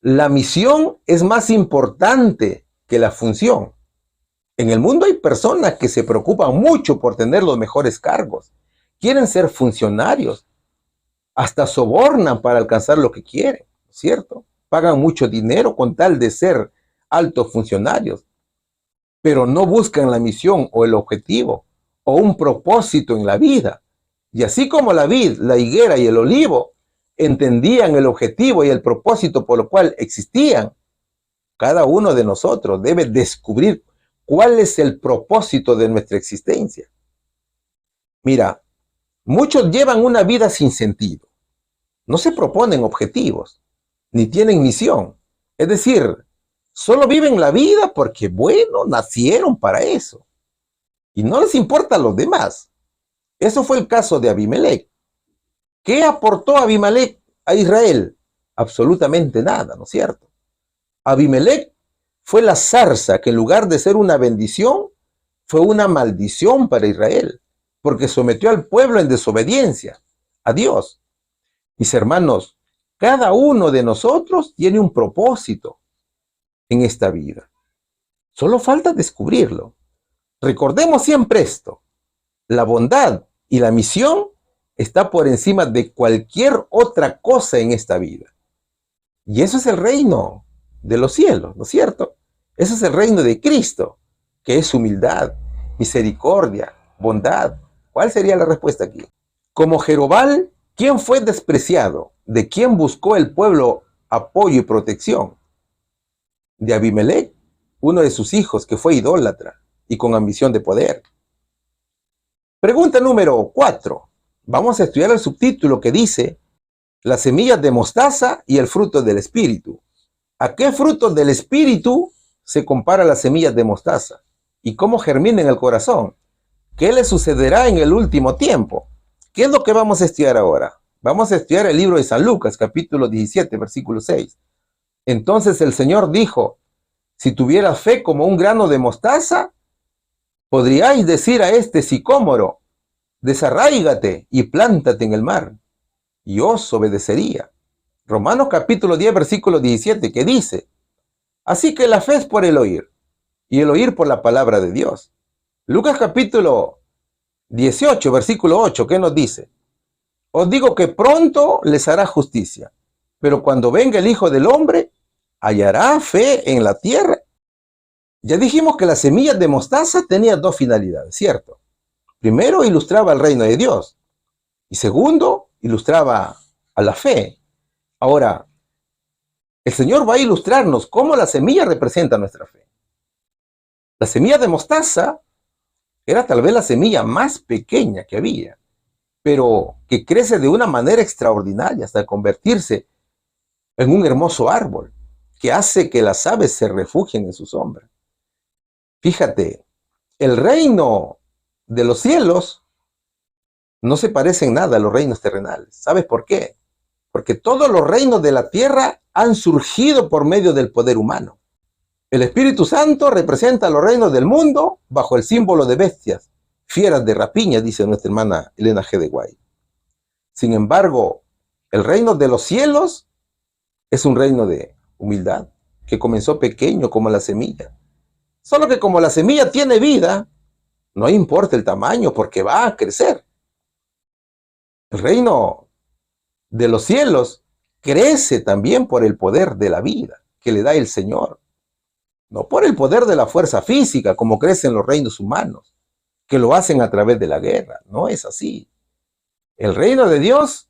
[SPEAKER 2] la misión es más importante que la función. En el mundo hay personas que se preocupan mucho por tener los mejores cargos. Quieren ser funcionarios. Hasta sobornan para alcanzar lo que quieren, ¿cierto? Pagan mucho dinero con tal de ser altos funcionarios, pero no buscan la misión o el objetivo o un propósito en la vida. Y así como la vid, la higuera y el olivo entendían el objetivo y el propósito por lo cual existían, cada uno de nosotros debe descubrir cuál es el propósito de nuestra existencia. Mira, muchos llevan una vida sin sentido. No se proponen objetivos, ni tienen misión. Es decir, solo viven la vida porque, bueno, nacieron para eso. Y no les importa a los demás. Eso fue el caso de Abimelech. ¿Qué aportó Abimelech a Israel? Absolutamente nada, ¿no es cierto? Abimelech fue la zarza que en lugar de ser una bendición, fue una maldición para Israel, porque sometió al pueblo en desobediencia a Dios. Mis hermanos, cada uno de nosotros tiene un propósito en esta vida. Solo falta descubrirlo. Recordemos siempre esto. La bondad y la misión está por encima de cualquier otra cosa en esta vida. Y eso es el reino de los cielos, ¿no es cierto? Eso es el reino de Cristo, que es humildad, misericordia, bondad. ¿Cuál sería la respuesta aquí? Como Jerobal, ¿quién fue despreciado? ¿De quién buscó el pueblo apoyo y protección? De Abimelech, uno de sus hijos que fue idólatra y con ambición de poder. Pregunta número 4. Vamos a estudiar el subtítulo que dice las semillas de mostaza y el fruto del espíritu. ¿A qué fruto del espíritu se compara las semillas de mostaza? ¿Y cómo germina en el corazón? ¿Qué le sucederá en el último tiempo? ¿Qué es lo que vamos a estudiar ahora? Vamos a estudiar el libro de San Lucas, capítulo 17, versículo 6. Entonces el Señor dijo, si tuvieras fe como un grano de mostaza, podríais decir a este sicómoro, desarráigate y plántate en el mar, y os obedecería. Romanos capítulo 10, versículo 17, que dice, así que la fe es por el oír, y el oír por la palabra de Dios. Lucas capítulo 18, versículo 8, ¿qué nos dice? Os digo que pronto les hará justicia, pero cuando venga el Hijo del Hombre, ¿hallará fe en la tierra? Ya dijimos que las semillas de mostaza tenían dos finalidades, ¿cierto? Primero, ilustraba el reino de Dios. Y segundo, ilustraba a la fe. Ahora, el Señor va a ilustrarnos cómo la semilla representa nuestra fe. La semilla de mostaza era tal vez la semilla más pequeña que había, pero que crece de una manera extraordinaria hasta convertirse en un hermoso árbol que hace que las aves se refugien en su sombra. Fíjate, El reino de los cielos no se parece en nada a los reinos terrenales. ¿Sabes por qué? Porque todos los reinos de la tierra han surgido por medio del poder humano. El Espíritu Santo representa los reinos del mundo bajo el símbolo de bestias, fieras de rapiña, dice nuestra hermana Elena G. de Guay. Sin embargo, el reino de los cielos es un reino de humildad, que comenzó pequeño como la semilla. Solo que como la semilla tiene vida, no importa el tamaño porque va a crecer. El reino de los cielos crece también por el poder de la vida que le da el Señor. No por el poder de la fuerza física como crecen los reinos humanos, que lo hacen a través de la guerra. No es así. El reino de Dios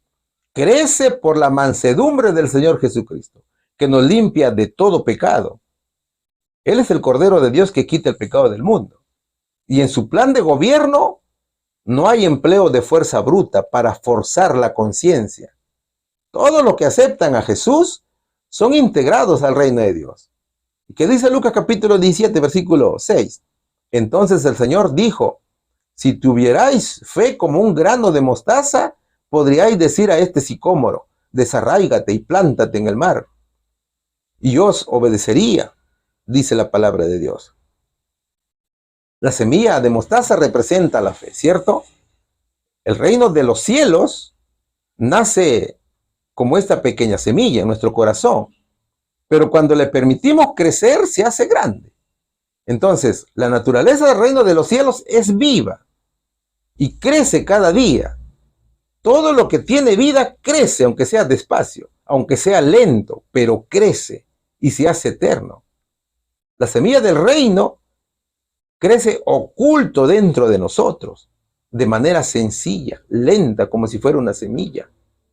[SPEAKER 2] crece por la mansedumbre del Señor Jesucristo, que nos limpia de todo pecado. Él es el Cordero de Dios que quita el pecado del mundo. Y en su plan de gobierno no hay empleo de fuerza bruta para forzar la conciencia. Todos los que aceptan a Jesús son integrados al reino de Dios. ¿Y qué dice Lucas capítulo 17, versículo 6? Entonces el Señor dijo, si tuvierais fe como un grano de mostaza, podríais decir a este sicómoro, desarráigate y plántate en el mar. Y os obedecería, dice la palabra de Dios. La semilla de mostaza representa la fe, ¿cierto? El reino de los cielos nace como esta pequeña semilla en nuestro corazón, pero cuando le permitimos crecer se hace grande. Entonces, la naturaleza del reino de los cielos es viva y crece cada día. Todo lo que tiene vida crece, aunque sea despacio, aunque sea lento, pero crece y se hace eterno. La semilla del reino crece oculto dentro de nosotros, de manera sencilla, lenta, como si fuera una semilla.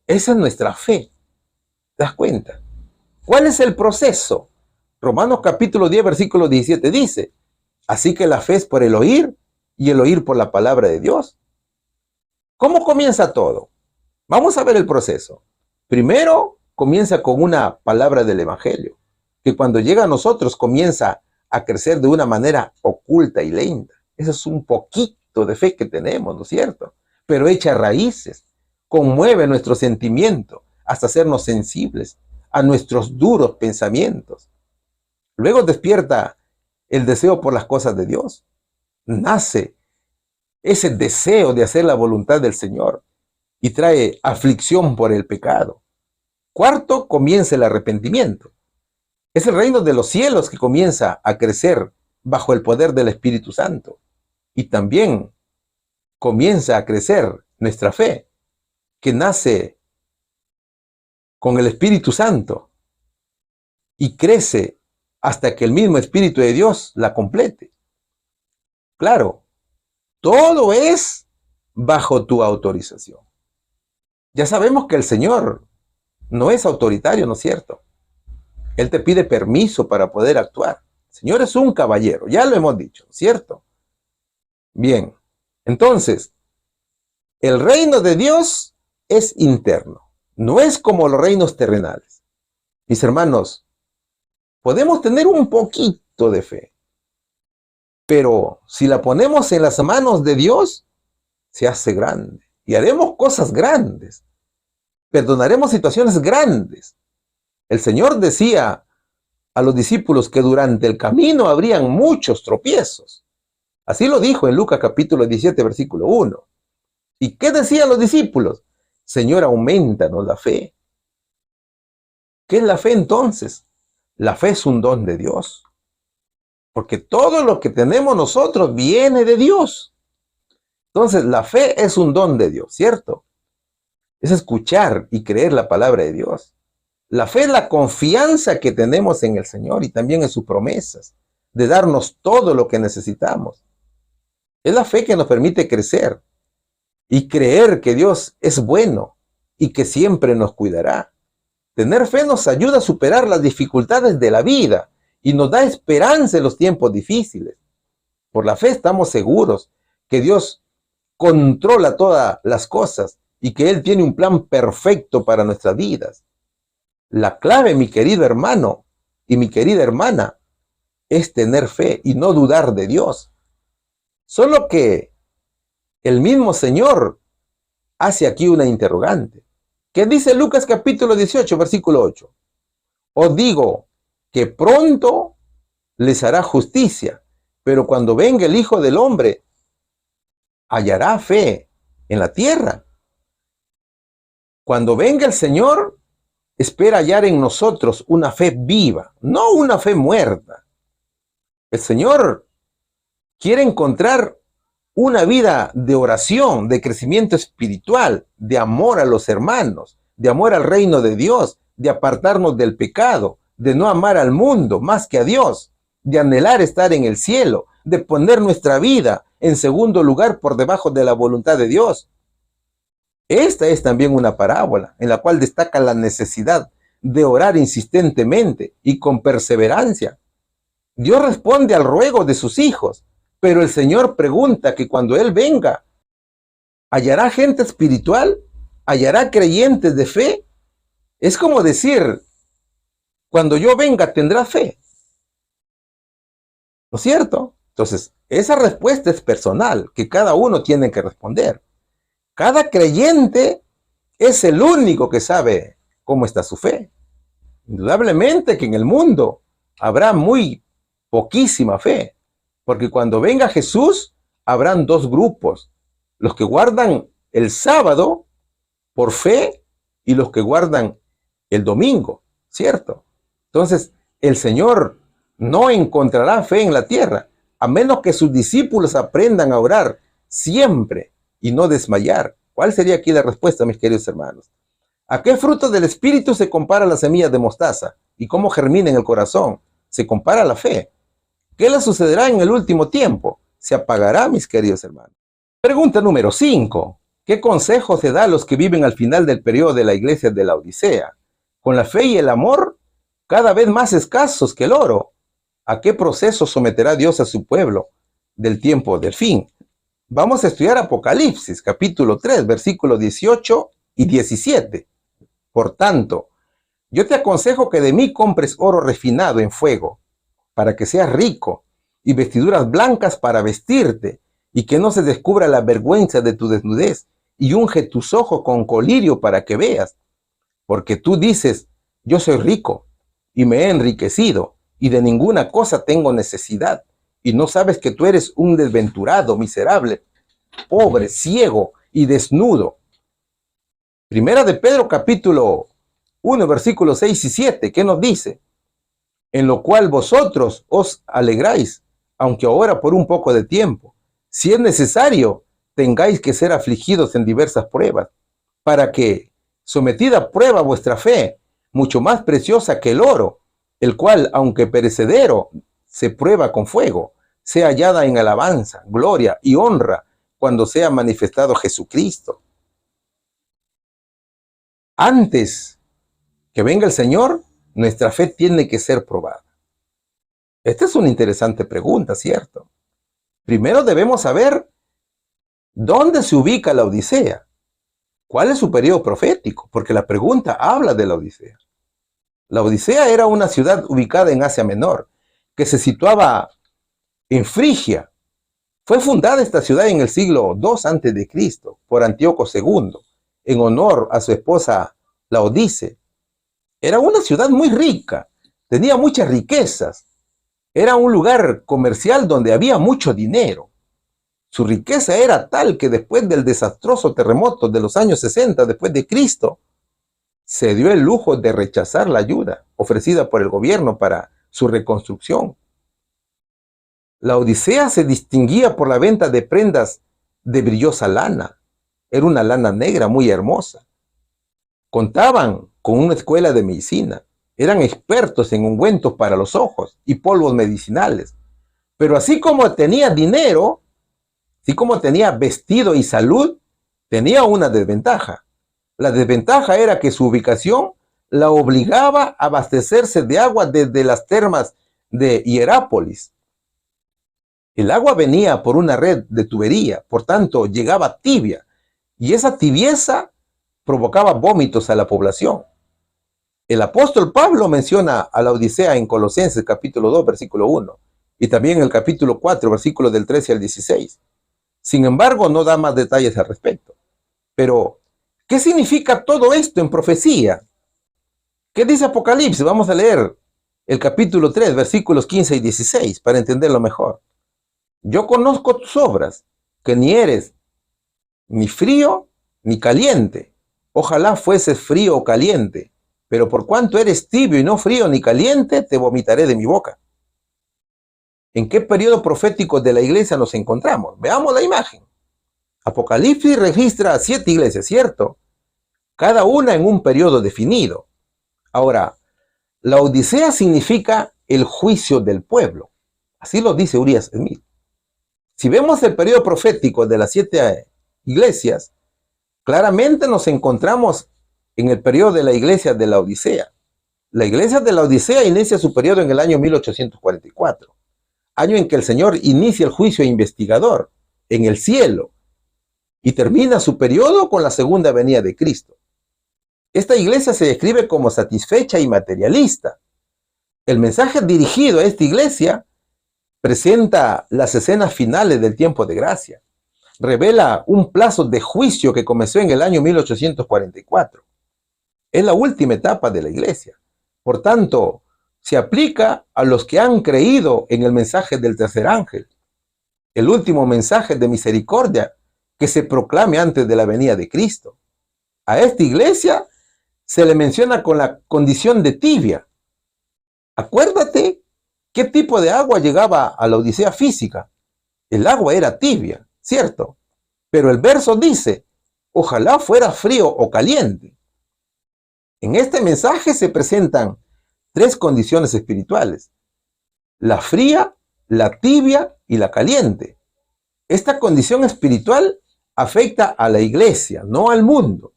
[SPEAKER 2] Esa es nuestra fe. ¿Te das cuenta? ¿Cuál es el proceso? Romanos capítulo 10, versículo 17 dice, así que la fe es por el oír y el oír por la palabra de Dios. ¿Cómo comienza todo? Vamos a ver el proceso. Primero, comienza con una palabra del Evangelio, que cuando llega a nosotros comienza a crecer de una manera oculta y lenta. Eso es un poquito de fe que tenemos, ¿no es cierto? Pero echa raíces, conmueve nuestro sentimiento hasta hacernos sensibles a nuestros duros pensamientos. Luego despierta el deseo por las cosas de Dios. Nace ese deseo de hacer la voluntad del Señor y trae aflicción por el pecado. Cuarto, comienza el arrepentimiento. Es el reino de los cielos que comienza a crecer bajo el poder del Espíritu Santo. Y también comienza a crecer nuestra fe, que nace con el Espíritu Santo y crece hasta que el mismo Espíritu de Dios la complete. Claro, todo es bajo tu autorización. Ya sabemos que el Señor no es autoritario, ¿no es cierto? Él te pide permiso para poder actuar. El Señor es un caballero, ya lo hemos dicho, ¿cierto? Bien, entonces, el reino de Dios es interno, no es como los reinos terrenales. Mis hermanos, podemos tener un poquito de fe, pero si la ponemos en las manos de Dios, se hace grande y haremos cosas grandes, perdonaremos situaciones grandes. El Señor decía a los discípulos que durante el camino habrían muchos tropiezos. Así lo dijo en Lucas capítulo 17, versículo 1. ¿Y qué decían los discípulos? Señor, aumentanos la fe. ¿Qué es la fe entonces? La fe es un don de Dios. Porque todo lo que tenemos nosotros viene de Dios. Entonces, la fe es un don de Dios, ¿cierto? Es escuchar y creer la palabra de Dios. La fe es la confianza que tenemos en el Señor y también en sus promesas, de darnos todo lo que necesitamos. Es la fe que nos permite crecer y creer que Dios es bueno y que siempre nos cuidará. Tener fe nos ayuda a superar las dificultades de la vida y nos da esperanza en los tiempos difíciles. Por la fe estamos seguros que Dios controla todas las cosas y que Él tiene un plan perfecto para nuestras vidas. La clave, mi querido hermano y mi querida hermana, es tener fe y no dudar de Dios. Solo que el mismo Señor hace aquí una interrogante. ¿Qué dice Lucas capítulo 18, versículo 8? Os digo que pronto les hará justicia, pero cuando venga el Hijo del Hombre, hallará fe en la tierra. Cuando venga el Señor, espera hallar en nosotros una fe viva, no una fe muerta. El Señor quiere encontrar una vida de oración, de crecimiento espiritual, de amor a los hermanos, de amor al reino de Dios, de apartarnos del pecado, de no amar al mundo más que a Dios, de anhelar estar en el cielo, de poner nuestra vida en segundo lugar por debajo de la voluntad de Dios. Esta es también una parábola en la cual destaca la necesidad de orar insistentemente y con perseverancia. Dios responde al ruego de sus hijos, pero el Señor pregunta que cuando Él venga, ¿hallará gente espiritual? ¿Hallará creyentes de fe? Es como decir, cuando yo venga, ¿tendrá fe? ¿No es cierto? Entonces, esa respuesta es personal, que cada uno tiene que responder. Cada creyente es el único que sabe cómo está su fe. Indudablemente que en el mundo habrá muy poquísima fe, porque cuando venga Jesús, habrán dos grupos, los que guardan el sábado por fe y los que guardan el domingo, ¿cierto? Entonces, el Señor no encontrará fe en la tierra, a menos que sus discípulos aprendan a orar siempre y no desmayar. ¿Cuál sería aquí la respuesta, mis queridos hermanos? ¿A qué fruto del Espíritu se compara la semilla de mostaza? ¿Y cómo germina en el corazón? Se compara la fe. ¿Qué le sucederá en el último tiempo? Se apagará, mis queridos hermanos. Pregunta número 5. ¿Qué consejo se da a los que viven al final del periodo de la iglesia de la Odisea? Con la fe y el amor cada vez más escasos que el oro. ¿A qué proceso someterá Dios a su pueblo del tiempo del fin? Vamos a estudiar Apocalipsis, capítulo 3, versículos 18 y 17. Por tanto, yo te aconsejo que de mí compres oro refinado en fuego, para que seas rico, y vestiduras blancas para vestirte, y que no se descubra la vergüenza de tu desnudez, y unge tus ojos con colirio para que veas. Porque tú dices, yo soy rico, y me he enriquecido, y de ninguna cosa tengo necesidad, y no sabes que tú eres un desventurado, miserable, pobre, ciego y desnudo. Primera de Pedro, capítulo 1, versículos 6 y 7, ¿qué nos dice? En lo cual vosotros os alegráis, aunque ahora por un poco de tiempo, si es necesario, tengáis que ser afligidos en diversas pruebas, para que, sometida a prueba vuestra fe, mucho más preciosa que el oro, el cual, aunque perecedero, se prueba con fuego, sea hallada en alabanza, gloria y honra, cuando sea manifestado Jesucristo. Antes que venga el Señor, nuestra fe tiene que ser probada. Esta es una interesante pregunta, ¿cierto? Primero debemos saber dónde se ubica la Odisea. ¿Cuál es su periodo profético? Porque la pregunta habla de la Odisea. La Odisea era una ciudad ubicada en Asia Menor, que se situaba en Frigia. Fue fundada esta ciudad en el siglo II a.C. por Antíoco II, en honor a su esposa Laodice. Era una ciudad muy rica, tenía muchas riquezas. Era un lugar comercial donde había mucho dinero. Su riqueza era tal que después del desastroso terremoto de los años 60 después de Cristo, se dio el lujo de rechazar la ayuda ofrecida por el gobierno para su reconstrucción. La Odisea se distinguía por la venta de prendas de brillosa lana. Era una lana negra muy hermosa. Contaban con una escuela de medicina. Eran expertos en ungüentos para los ojos y polvos medicinales. Pero así como tenía dinero, así como tenía vestido y salud, tenía una desventaja. La desventaja era que su ubicación la obligaba a abastecerse de agua desde las termas de Hierápolis. El agua venía por una red de tubería, por tanto llegaba tibia, y esa tibieza provocaba vómitos a la población. El apóstol Pablo menciona a la Odisea en Colosenses capítulo 2, versículo 1, y también en el capítulo 4, versículos del 13 al 16. Sin embargo, no da más detalles al respecto. Pero, ¿qué significa todo esto en profecía? ¿Qué dice Apocalipsis? Vamos a leer el capítulo 3, versículos 15 y 16, para entenderlo mejor. Yo conozco tus obras, que ni eres ni frío ni caliente. Ojalá fueses frío o caliente, pero por cuanto eres tibio y no frío ni caliente, te vomitaré de mi boca. ¿En qué periodo profético de la iglesia nos encontramos? Veamos la imagen. Apocalipsis registra 7 iglesias, ¿cierto? Cada una en un periodo definido. Ahora, la Odisea significa el juicio del pueblo. Así lo dice Urias Smith. Si vemos el periodo profético de las 7 iglesias, claramente nos encontramos en el periodo de la iglesia de la Odisea. La iglesia de la Odisea inicia su periodo en el año 1844, año en que el Señor inicia el juicio investigador en el cielo y termina su periodo con la segunda venida de Cristo. Esta iglesia se describe como satisfecha y materialista. El mensaje dirigido a esta iglesia presenta las escenas finales del tiempo de gracia. Revela un plazo de juicio que comenzó en el año 1844. Es la última etapa de la iglesia. Por tanto, se aplica a los que han creído en el mensaje del tercer ángel, el último mensaje de misericordia que se proclame antes de la venida de Cristo. A esta iglesia se le menciona con la condición de tibia. Acuérdate qué tipo de agua llegaba a la Odisea física. El agua era tibia, ¿cierto? Pero el verso dice, ojalá fuera frío o caliente. En este mensaje se presentan 3 condiciones espirituales: la fría, la tibia y la caliente. Esta condición espiritual afecta a la iglesia, no al mundo.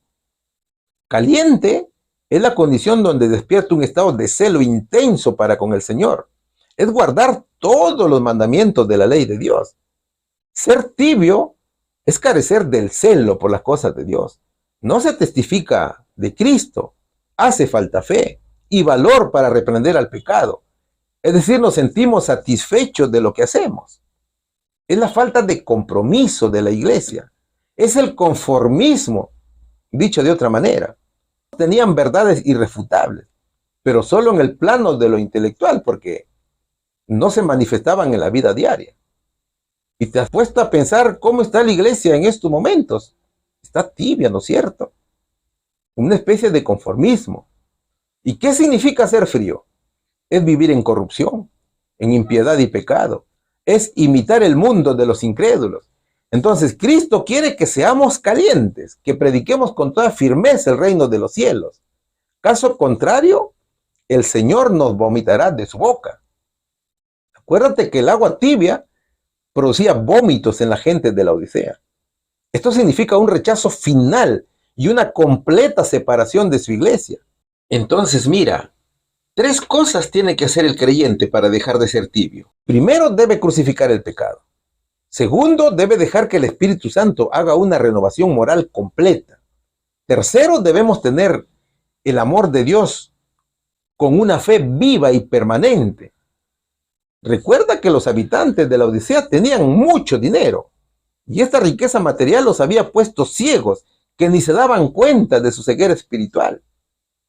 [SPEAKER 2] Caliente es la condición donde despierta un estado de celo intenso para con el Señor. Es guardar todos los mandamientos de la ley de Dios. Ser tibio es carecer del celo por las cosas de Dios. No se testifica de Cristo. Hace falta fe y valor para reprender al pecado. Es decir, nos sentimos satisfechos de lo que hacemos. Es la falta de compromiso de la iglesia. Es el conformismo, dicho de otra manera. Tenían verdades irrefutables, pero solo en el plano de lo intelectual, porque no se manifestaban en la vida diaria. Y te has puesto a pensar cómo está la iglesia en estos momentos. Está tibia, ¿no es cierto? Una especie de conformismo. ¿Y qué significa ser frío? Es vivir en corrupción, en impiedad y pecado. Es imitar el mundo de los incrédulos. Entonces, Cristo quiere que seamos calientes, que prediquemos con toda firmeza el reino de los cielos. Caso contrario, el Señor nos vomitará de su boca. Acuérdate que el agua tibia producía vómitos en la gente de la Odisea. Esto significa un rechazo final y una completa separación de su iglesia. Entonces, mira, 3 cosas tiene que hacer el creyente para dejar de ser tibio. Primero, debe crucificar el pecado. Segundo, debe dejar que el Espíritu Santo haga una renovación moral completa. Tercero, debemos tener el amor de Dios con una fe viva y permanente. Recuerda que los habitantes de la Odisea tenían mucho dinero y esta riqueza material los había puesto ciegos que ni se daban cuenta de su ceguera espiritual.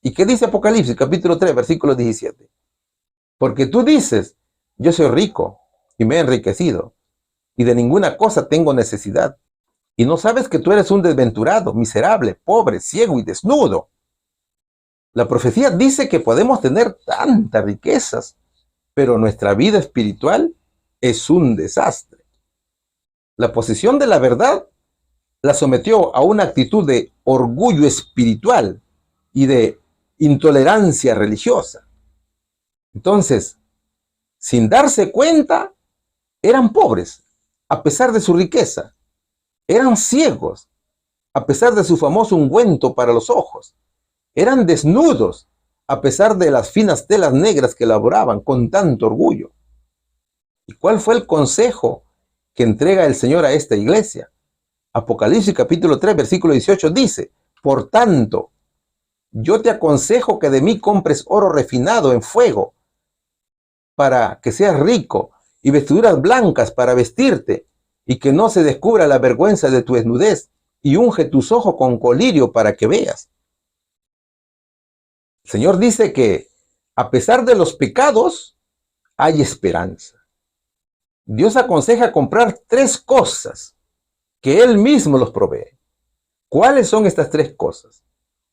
[SPEAKER 2] ¿Y qué dice Apocalipsis capítulo 3, versículo 17? Porque tú dices, yo soy rico y me he enriquecido y de ninguna cosa tengo necesidad. Y no sabes que tú eres un desventurado, miserable, pobre, ciego y desnudo. La profecía dice que podemos tener tantas riquezas, pero nuestra vida espiritual es un desastre. La posesión de la verdad la sometió a una actitud de orgullo espiritual y de intolerancia religiosa. Entonces, sin darse cuenta, eran pobres a pesar de su riqueza. Eran ciegos a pesar de su famoso ungüento para los ojos. Eran desnudos a pesar de las finas telas negras que elaboraban con tanto orgullo. ¿Y cuál fue el consejo que entrega el Señor a esta iglesia? Apocalipsis capítulo 3, versículo 18 dice, por tanto, yo te aconsejo que de mí compres oro refinado en fuego para que seas rico y vestiduras blancas para vestirte, y que no se descubra la vergüenza de tu desnudez, y unge tus ojos con colirio para que veas. El Señor dice que a pesar de los pecados, hay esperanza. Dios aconseja comprar 3 cosas que Él mismo los provee. ¿Cuáles son estas 3 cosas?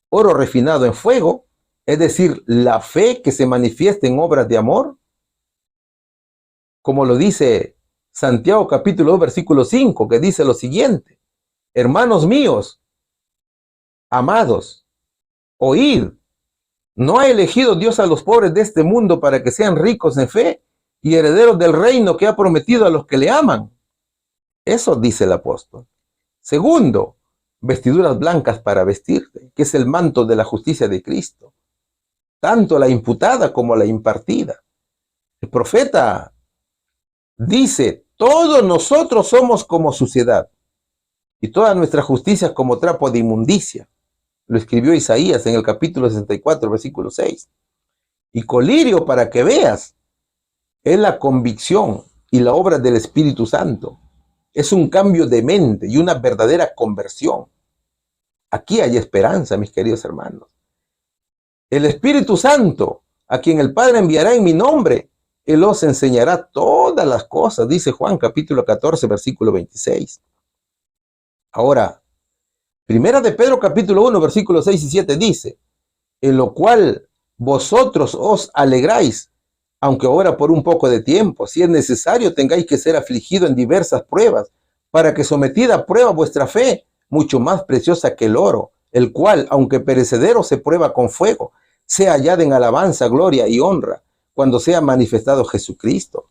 [SPEAKER 2] Oro refinado en fuego, es decir, la fe que se manifiesta en obras de amor, como lo dice Santiago capítulo 2, versículo 5, que dice lo siguiente: hermanos míos, amados, oíd, ¿no ha elegido Dios a los pobres de este mundo para que sean ricos en fe y herederos del reino que ha prometido a los que le aman? Eso dice el apóstol. Segundo, vestiduras blancas para vestirte, que es el manto de la justicia de Cristo, tanto la imputada como la impartida. El profeta dice: todos nosotros somos como suciedad, y toda nuestra justicia como trapo de inmundicia. Lo escribió Isaías en el capítulo 64, versículo 6. Y colirio para que veas, es la convicción y la obra del Espíritu Santo. Es un cambio de mente y una verdadera conversión. Aquí hay esperanza, mis queridos hermanos. El Espíritu Santo, a quien el Padre enviará en mi nombre, Él os enseñará todas las cosas, dice Juan capítulo 14, versículo 26. Ahora, Primera de Pedro capítulo 1, versículos 6 y 7 dice: en lo cual vosotros os alegráis, aunque ahora por un poco de tiempo, si es necesario, tengáis que ser afligido en diversas pruebas, para que sometida a prueba vuestra fe, mucho más preciosa que el oro, el cual, aunque perecedero, se prueba con fuego, sea hallada en alabanza, gloria y honra, cuando sea manifestado Jesucristo.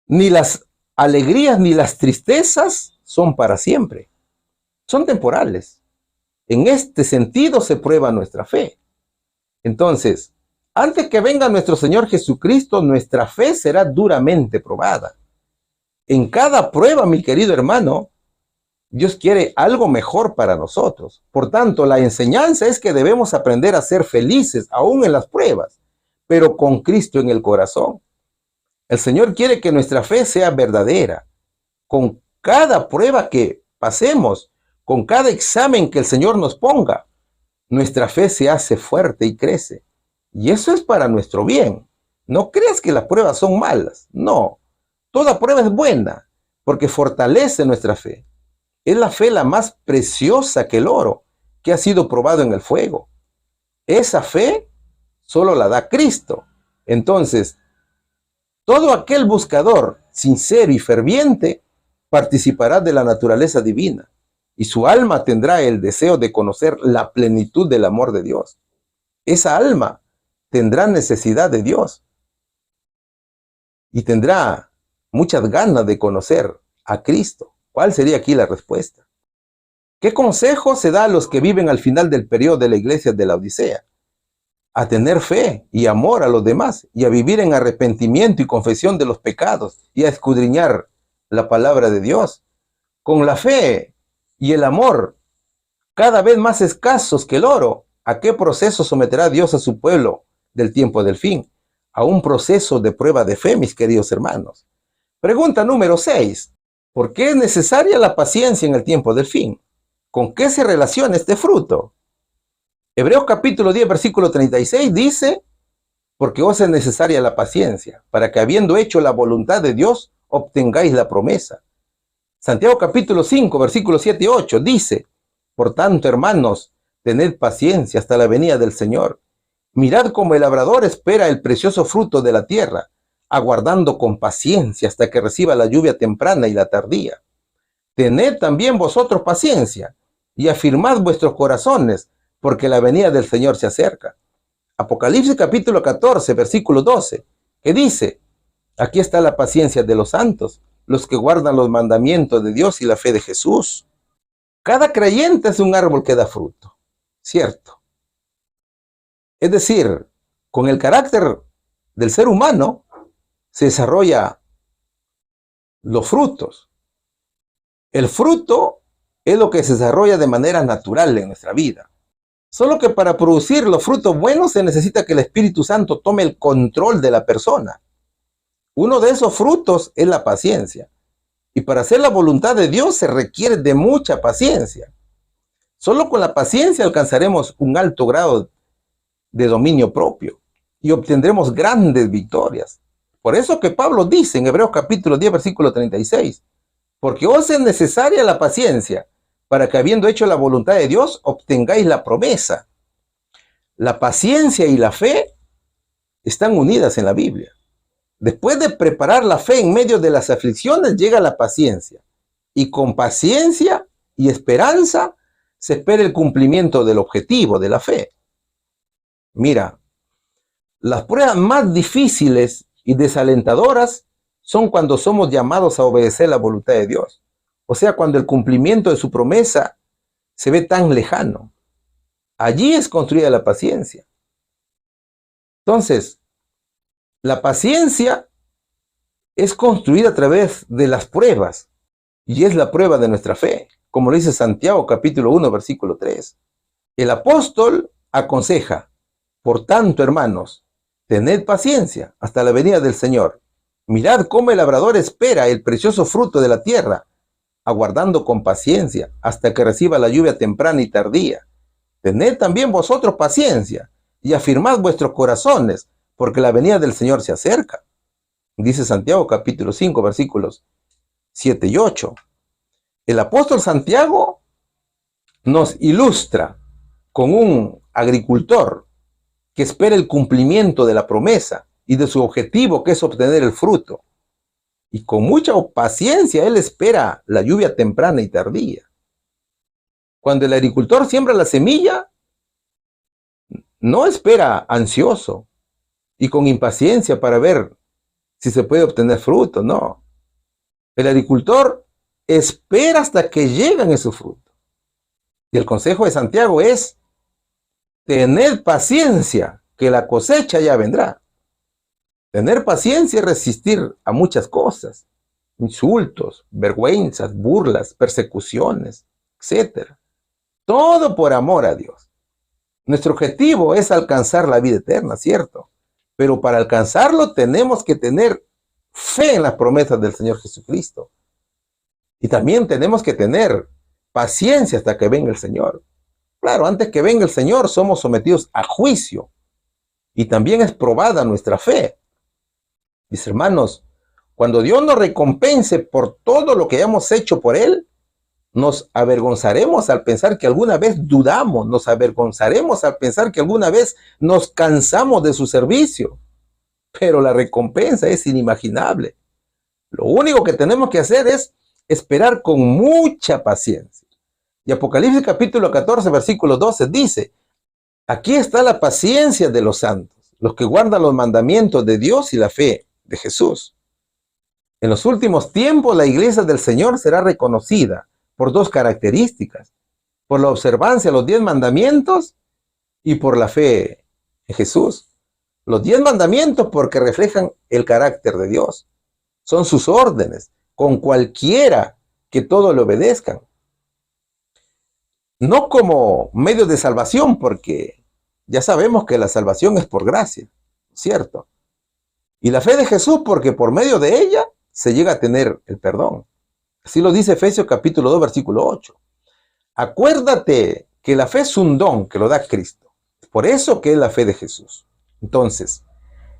[SPEAKER 2] Ni las alegrías ni las tristezas son para siempre, son temporales. En este sentido se prueba nuestra fe. Entonces, antes que venga nuestro Señor Jesucristo, nuestra fe será duramente probada. En cada prueba, mi querido hermano, Dios quiere algo mejor para nosotros. Por tanto, la enseñanza es que debemos aprender a ser felices aún en las pruebas, pero con Cristo en el corazón. El Señor quiere que nuestra fe sea verdadera. Con cada prueba que pasemos, con cada examen que el Señor nos ponga, nuestra fe se hace fuerte y crece. Y eso es para nuestro bien. No creas que las pruebas son malas. No, toda prueba es buena porque fortalece nuestra fe. Es la fe la más preciosa que el oro, que ha sido probado en el fuego. Esa fe solo la da Cristo. Entonces, todo aquel buscador sincero y ferviente participará de la naturaleza divina, y su alma tendrá el deseo de conocer la plenitud del amor de Dios. Esa alma tendrá necesidad de Dios y tendrá muchas ganas de conocer a Cristo. ¿Cuál sería aquí la respuesta? ¿Qué consejo se da a los que viven al final del periodo de la iglesia de la Odisea? A tener fe y amor a los demás, y a vivir en arrepentimiento y confesión de los pecados, y a escudriñar la palabra de Dios. Con la fe y el amor cada vez más escasos que el oro, ¿a qué proceso someterá Dios a su pueblo del tiempo del fin? A un proceso de prueba de fe, mis queridos hermanos. Pregunta número 6. ¿Por qué es necesaria la paciencia en el tiempo del fin? ¿Con qué se relaciona este fruto? Hebreos capítulo 10, versículo 36 dice: porque os es necesaria la paciencia, para que habiendo hecho la voluntad de Dios, obtengáis la promesa. Santiago capítulo 5, versículos 7 y 8 dice: por tanto, hermanos, tened paciencia hasta la venida del Señor. Mirad cómo el labrador espera el precioso fruto de la tierra, aguardando con paciencia hasta que reciba la lluvia temprana y la tardía. Tened también vosotros paciencia y afirmad vuestros corazones, porque la venida del Señor se acerca. Apocalipsis capítulo 14, versículo 12, que dice: aquí está la paciencia de los santos, los que guardan los mandamientos de Dios y la fe de Jesús. Cada creyente es un árbol que da fruto, ¿cierto? Es decir, con el carácter del ser humano se desarrolla los frutos. El fruto es lo que se desarrolla de manera natural en nuestra vida. Solo que para producir los frutos buenos se necesita que el Espíritu Santo tome el control de la persona. Uno de esos frutos es la paciencia. Y para hacer la voluntad de Dios se requiere de mucha paciencia. Solo con la paciencia alcanzaremos un alto grado de dominio propio y obtendremos grandes victorias. Por eso que Pablo dice en Hebreos capítulo 10, versículo 36, porque os es necesaria la paciencia, para que habiendo hecho la voluntad de Dios, obtengáis la promesa. La paciencia y la fe están unidas en la Biblia. Después de preparar la fe en medio de las aflicciones, llega la paciencia. Y con paciencia y esperanza se espera el cumplimiento del objetivo de la fe. Mira, las pruebas más difíciles y desalentadoras son cuando somos llamados a obedecer la voluntad de Dios. O sea, cuando el cumplimiento de su promesa se ve tan lejano. Allí es construida la paciencia. Entonces, la paciencia es construida a través de las pruebas y es la prueba de nuestra fe, como lo dice Santiago capítulo 1, versículo 3. El apóstol aconseja, por tanto, hermanos, tened paciencia hasta la venida del Señor. Mirad cómo el labrador espera el precioso fruto de la tierra, aguardando con paciencia hasta que reciba la lluvia temprana y tardía. Tened también vosotros paciencia y afirmad vuestros corazones, porque la venida del Señor se acerca. Dice Santiago capítulo 5, versículos 7 y 8. El apóstol Santiago nos ilustra con un agricultor que espera el cumplimiento de la promesa y de su objetivo, que es obtener el fruto. Y con mucha paciencia él espera la lluvia temprana y tardía. Cuando el agricultor siembra la semilla, no espera ansioso y con impaciencia para ver si se puede obtener fruto, no. El agricultor espera hasta que llegan esos frutos. Y el consejo de Santiago es: tened paciencia, que la cosecha ya vendrá. Tener paciencia es resistir a muchas cosas, insultos, vergüenzas, burlas, persecuciones, etc. Todo por amor a Dios. Nuestro objetivo es alcanzar la vida eterna, ¿cierto? Pero para alcanzarlo tenemos que tener fe en las promesas del Señor Jesucristo. Y también tenemos que tener paciencia hasta que venga el Señor. Claro, antes que venga el Señor somos sometidos a juicio. Y también es probada nuestra fe. Mis hermanos, cuando Dios nos recompense por todo lo que hayamos hecho por Él, nos avergonzaremos al pensar que alguna vez dudamos, nos avergonzaremos al pensar que alguna vez nos cansamos de su servicio. Pero la recompensa es inimaginable. Lo único que tenemos que hacer es esperar con mucha paciencia. Y Apocalipsis capítulo 14, versículo 12 dice: aquí está la paciencia de los santos, los que guardan los mandamientos de Dios y la fe de Jesús. En los últimos tiempos la iglesia del Señor será reconocida por dos características: por la observancia de los 10 mandamientos y por la fe en Jesús. Los 10 mandamientos porque reflejan el carácter de Dios. Son sus órdenes, con cualquiera que todo le obedezcan. No como medio de salvación, porque ya sabemos que la salvación es por gracia, ¿cierto? Y la fe de Jesús porque por medio de ella se llega a tener el perdón. Así lo dice Efesios capítulo 2, versículo 8. Acuérdate que la fe es un don que lo da Cristo. Por eso que es la fe de Jesús. Entonces,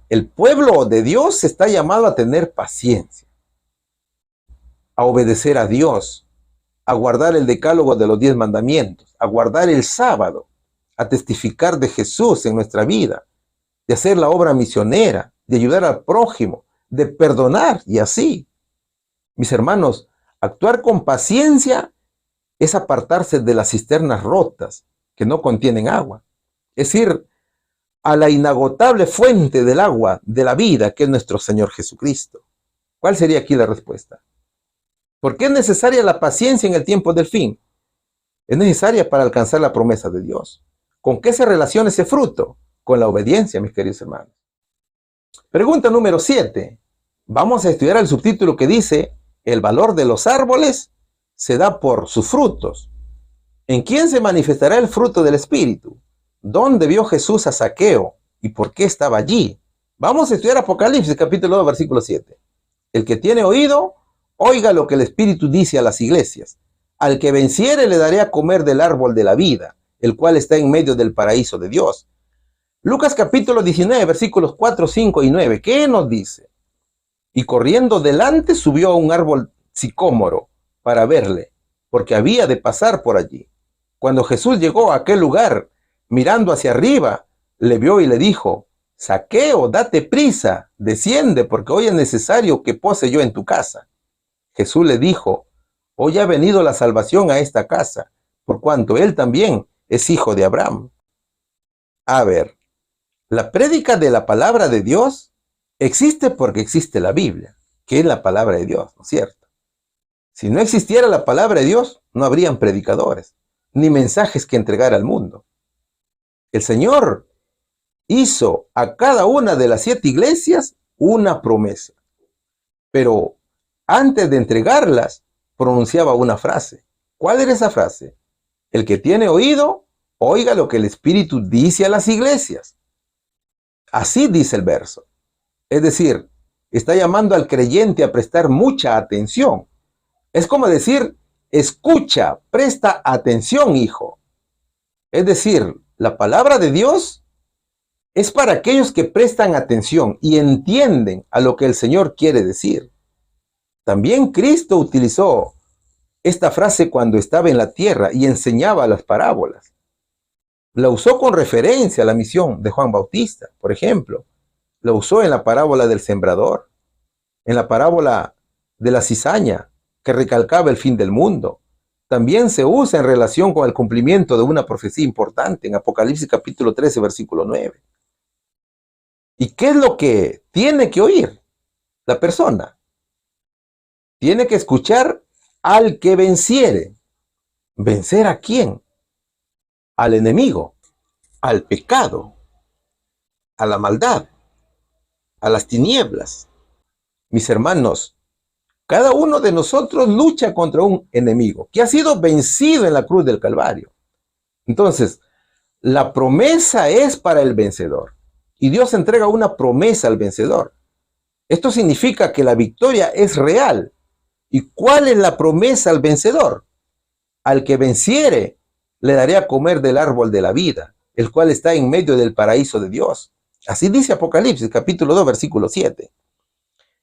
[SPEAKER 2] el pueblo de Dios está llamado a tener paciencia, a obedecer a Dios, a guardar el decálogo de los 10 mandamientos, a guardar el sábado, a testificar de Jesús en nuestra vida, de hacer la obra misionera, de ayudar al prójimo, de perdonar y así. Mis hermanos, actuar con paciencia es apartarse de las cisternas rotas que no contienen agua. Es ir a la inagotable fuente del agua de la vida, que es nuestro Señor Jesucristo. ¿Cuál sería aquí la respuesta? ¿Por qué es necesaria la paciencia en el tiempo del fin? Es necesaria para alcanzar la promesa de Dios. ¿Con qué se relaciona ese fruto? Con la obediencia, mis queridos hermanos. Pregunta número 7. Vamos a estudiar el subtítulo que dice: el valor de los árboles se da por sus frutos. ¿En quién se manifestará el fruto del Espíritu? ¿Dónde vio Jesús a Zaqueo y por qué estaba allí? Vamos a estudiar Apocalipsis capítulo 2, versículo 7. El que tiene oído, oiga lo que el Espíritu dice a las iglesias. Al que venciere le daré a comer del árbol de la vida, el cual está en medio del paraíso de Dios. Lucas capítulo 19, versículos 4, 5 y 9. ¿Qué nos dice? Y corriendo delante subió a un árbol sicómoro para verle, porque había de pasar por allí. Cuando Jesús llegó a aquel lugar, mirando hacia arriba, le vio y le dijo: Zaqueo, date prisa, desciende, porque hoy es necesario que pose yo en tu casa. Jesús le dijo: Hoy ha venido la salvación a esta casa, por cuanto él también es hijo de Abraham. A ver, la prédica de la palabra de Dios existe porque existe la Biblia, que es la palabra de Dios, ¿no es cierto? Si no existiera la palabra de Dios, no habrían predicadores, ni mensajes que entregar al mundo. El Señor hizo a cada una de las 7 iglesias una promesa, pero antes de entregarlas, pronunciaba una frase. ¿Cuál era esa frase? El que tiene oído, oiga lo que el Espíritu dice a las iglesias. Así dice el verso. Es decir, está llamando al creyente a prestar mucha atención. Es como decir: escucha, presta atención, hijo. Es decir, la palabra de Dios es para aquellos que prestan atención y entienden a lo que el Señor quiere decir. También Cristo utilizó esta frase cuando estaba en la tierra y enseñaba las parábolas. La usó con referencia a la misión de Juan Bautista, por ejemplo. La usó en la parábola del sembrador, en la parábola de la cizaña, que recalcaba el fin del mundo. También se usa en relación con el cumplimiento de una profecía importante en Apocalipsis capítulo 13, versículo 9. ¿Y qué es lo que tiene que oír la persona? Tiene que escuchar al que venciere. ¿Vencer a quién? Al enemigo, al pecado, a la maldad, a las tinieblas. Mis hermanos, cada uno de nosotros lucha contra un enemigo que ha sido vencido en la cruz del Calvario. Entonces, la promesa es para el vencedor. Y Dios entrega una promesa al vencedor. Esto significa que la victoria es real. ¿Y cuál es la promesa al vencedor? Al que venciere, le daré a comer del árbol de la vida, el cual está en medio del paraíso de Dios. Así dice Apocalipsis, capítulo 2, versículo 7.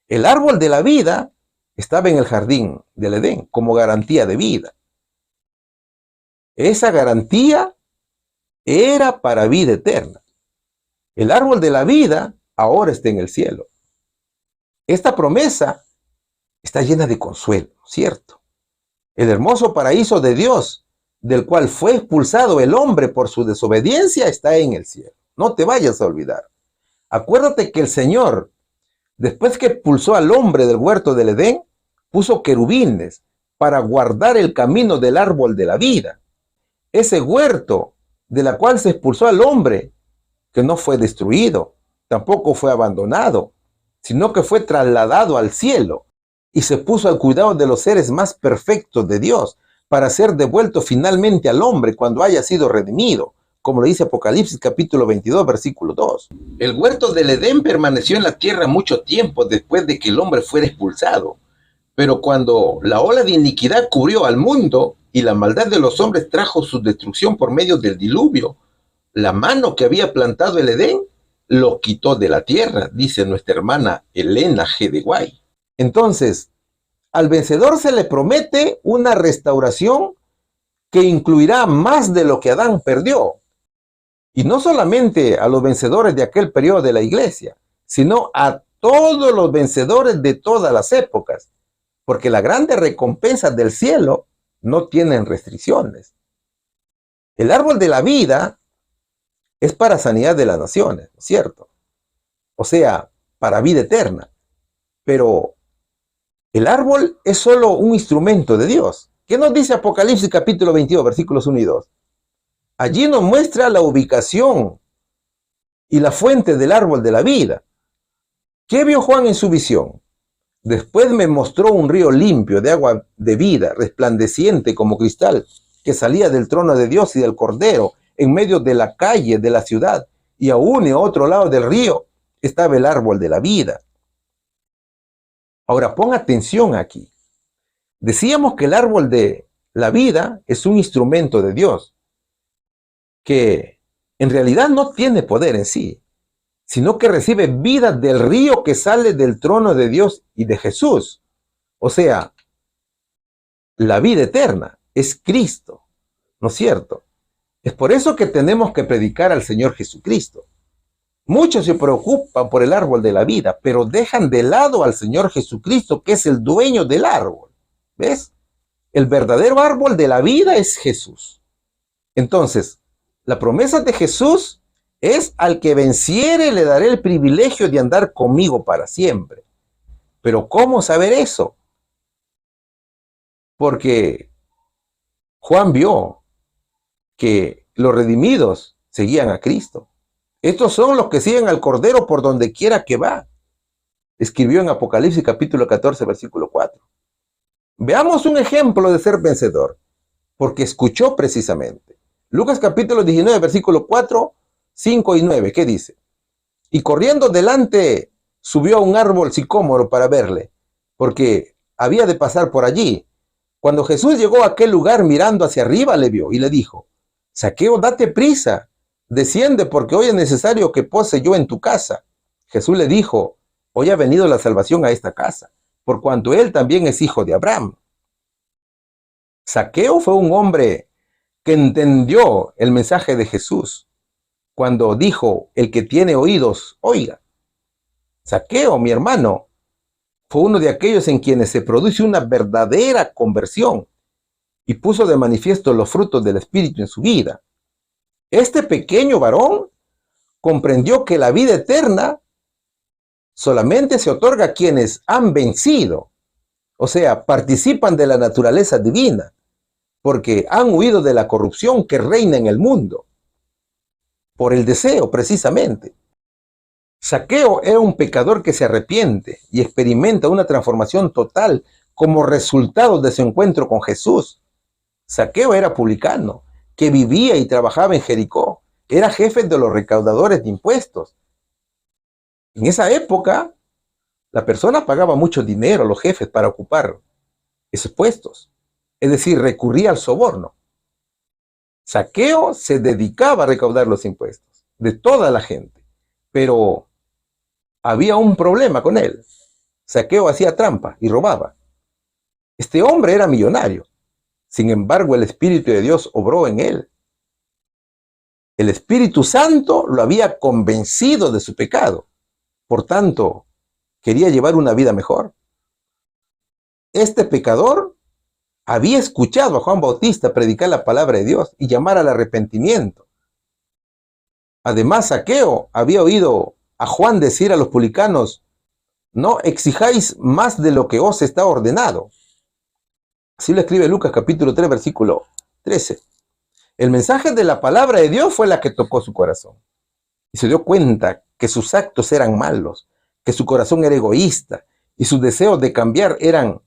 [SPEAKER 2] El árbol de la vida estaba en el jardín del Edén como garantía de vida. Esa garantía era para vida eterna. El árbol de la vida ahora está en el cielo. Esta promesa está llena de consuelo, ¿cierto? El hermoso paraíso de Dios, del cual fue expulsado el hombre por su desobediencia, está en el cielo. No te vayas a olvidar. Acuérdate que el Señor, después que expulsó al hombre del huerto del Edén, puso querubines para guardar el camino del árbol de la vida. Ese huerto de la cual se expulsó al hombre, que no fue destruido, tampoco fue abandonado, sino que fue trasladado al cielo y se puso al cuidado de los seres más perfectos de Dios para ser devuelto finalmente al hombre cuando haya sido redimido, como lo dice Apocalipsis capítulo 22, versículo 2. El huerto del Edén permaneció en la tierra mucho tiempo después de que el hombre fuera expulsado, pero cuando la ola de iniquidad cubrió al mundo y la maldad de los hombres trajo su destrucción por medio del diluvio, la mano que había plantado el Edén lo quitó de la tierra, dice nuestra hermana Elena G. de Guay. Entonces, al vencedor se le promete una restauración que incluirá más de lo que Adán perdió. Y no solamente a los vencedores de aquel periodo de la iglesia, sino a todos los vencedores de todas las épocas, porque las grandes recompensas del cielo no tienen restricciones. El árbol de la vida es para sanidad de las naciones, ¿no es cierto? O sea, para vida eterna. Pero el árbol es solo un instrumento de Dios. ¿Qué nos dice Apocalipsis capítulo 22, versículos 1 y 2? Allí nos muestra la ubicación y la fuente del árbol de la vida. ¿Qué vio Juan en su visión? Después me mostró un río limpio de agua de vida, resplandeciente como cristal, que salía del trono de Dios y del Cordero, en medio de la calle de la ciudad, y aún en otro lado del río estaba el árbol de la vida. Ahora, pon atención aquí. Decíamos que el árbol de la vida es un instrumento de Dios, que en realidad no tiene poder en sí, sino que recibe vida del río que sale del trono de Dios y de Jesús. O sea, la vida eterna es Cristo, ¿no es cierto? Es por eso que tenemos que predicar al Señor Jesucristo. Muchos se preocupan por el árbol de la vida, pero dejan de lado al Señor Jesucristo, que es el dueño del árbol. ¿Ves? El verdadero árbol de la vida es Jesús. Entonces, la promesa de Jesús es: al que venciere le daré el privilegio de andar conmigo para siempre. Pero ¿cómo saber eso? Porque Juan vio que los redimidos seguían a Cristo. Estos son los que siguen al Cordero por donde quiera que va. Escribió en Apocalipsis capítulo 14, versículo 4. Veamos un ejemplo de ser vencedor, porque escuchó precisamente. Lucas capítulo 19, versículo 4, 5 y 9, ¿qué dice? Y corriendo delante subió a un árbol sicómoro para verle, porque había de pasar por allí. Cuando Jesús llegó a aquel lugar, mirando hacia arriba, le vio y le dijo: Zaqueo, date prisa, desciende, porque hoy es necesario que pose yo en tu casa. Jesús le dijo: hoy ha venido la salvación a esta casa, por cuanto él también es hijo de Abraham. Zaqueo fue un hombre que entendió el mensaje de Jesús cuando dijo: el que tiene oídos, oiga. Zaqueo, mi hermano, fue uno de aquellos en quienes se produce una verdadera conversión y puso de manifiesto los frutos del Espíritu en su vida. Este pequeño varón comprendió que la vida eterna solamente se otorga a quienes han vencido, o sea, participan de la naturaleza divina, porque han huido de la corrupción que reina en el mundo, por el deseo precisamente. Zaqueo era un pecador que se arrepiente y experimenta una transformación total como resultado de su encuentro con Jesús. Zaqueo era publicano, que vivía y trabajaba en Jericó. Era jefe de los recaudadores de impuestos. En esa época, la persona pagaba mucho dinero a los jefes para ocupar esos puestos. Es decir, recurría al soborno. Zaqueo se dedicaba a recaudar los impuestos de toda la gente, pero había un problema con él. Zaqueo hacía trampa y robaba. Este hombre era millonario. Sin embargo, el Espíritu de Dios obró en él. El Espíritu Santo lo había convencido de su pecado. Por tanto, quería llevar una vida mejor. Este pecador había escuchado a Juan Bautista predicar la palabra de Dios y llamar al arrepentimiento. Además, Zaqueo había oído a Juan decir a los publicanos: no exijáis más de lo que os está ordenado. Así lo escribe Lucas capítulo 3, versículo 13. El mensaje de la palabra de Dios fue la que tocó su corazón. Y se dio cuenta que sus actos eran malos, que su corazón era egoísta y sus deseos de cambiar eran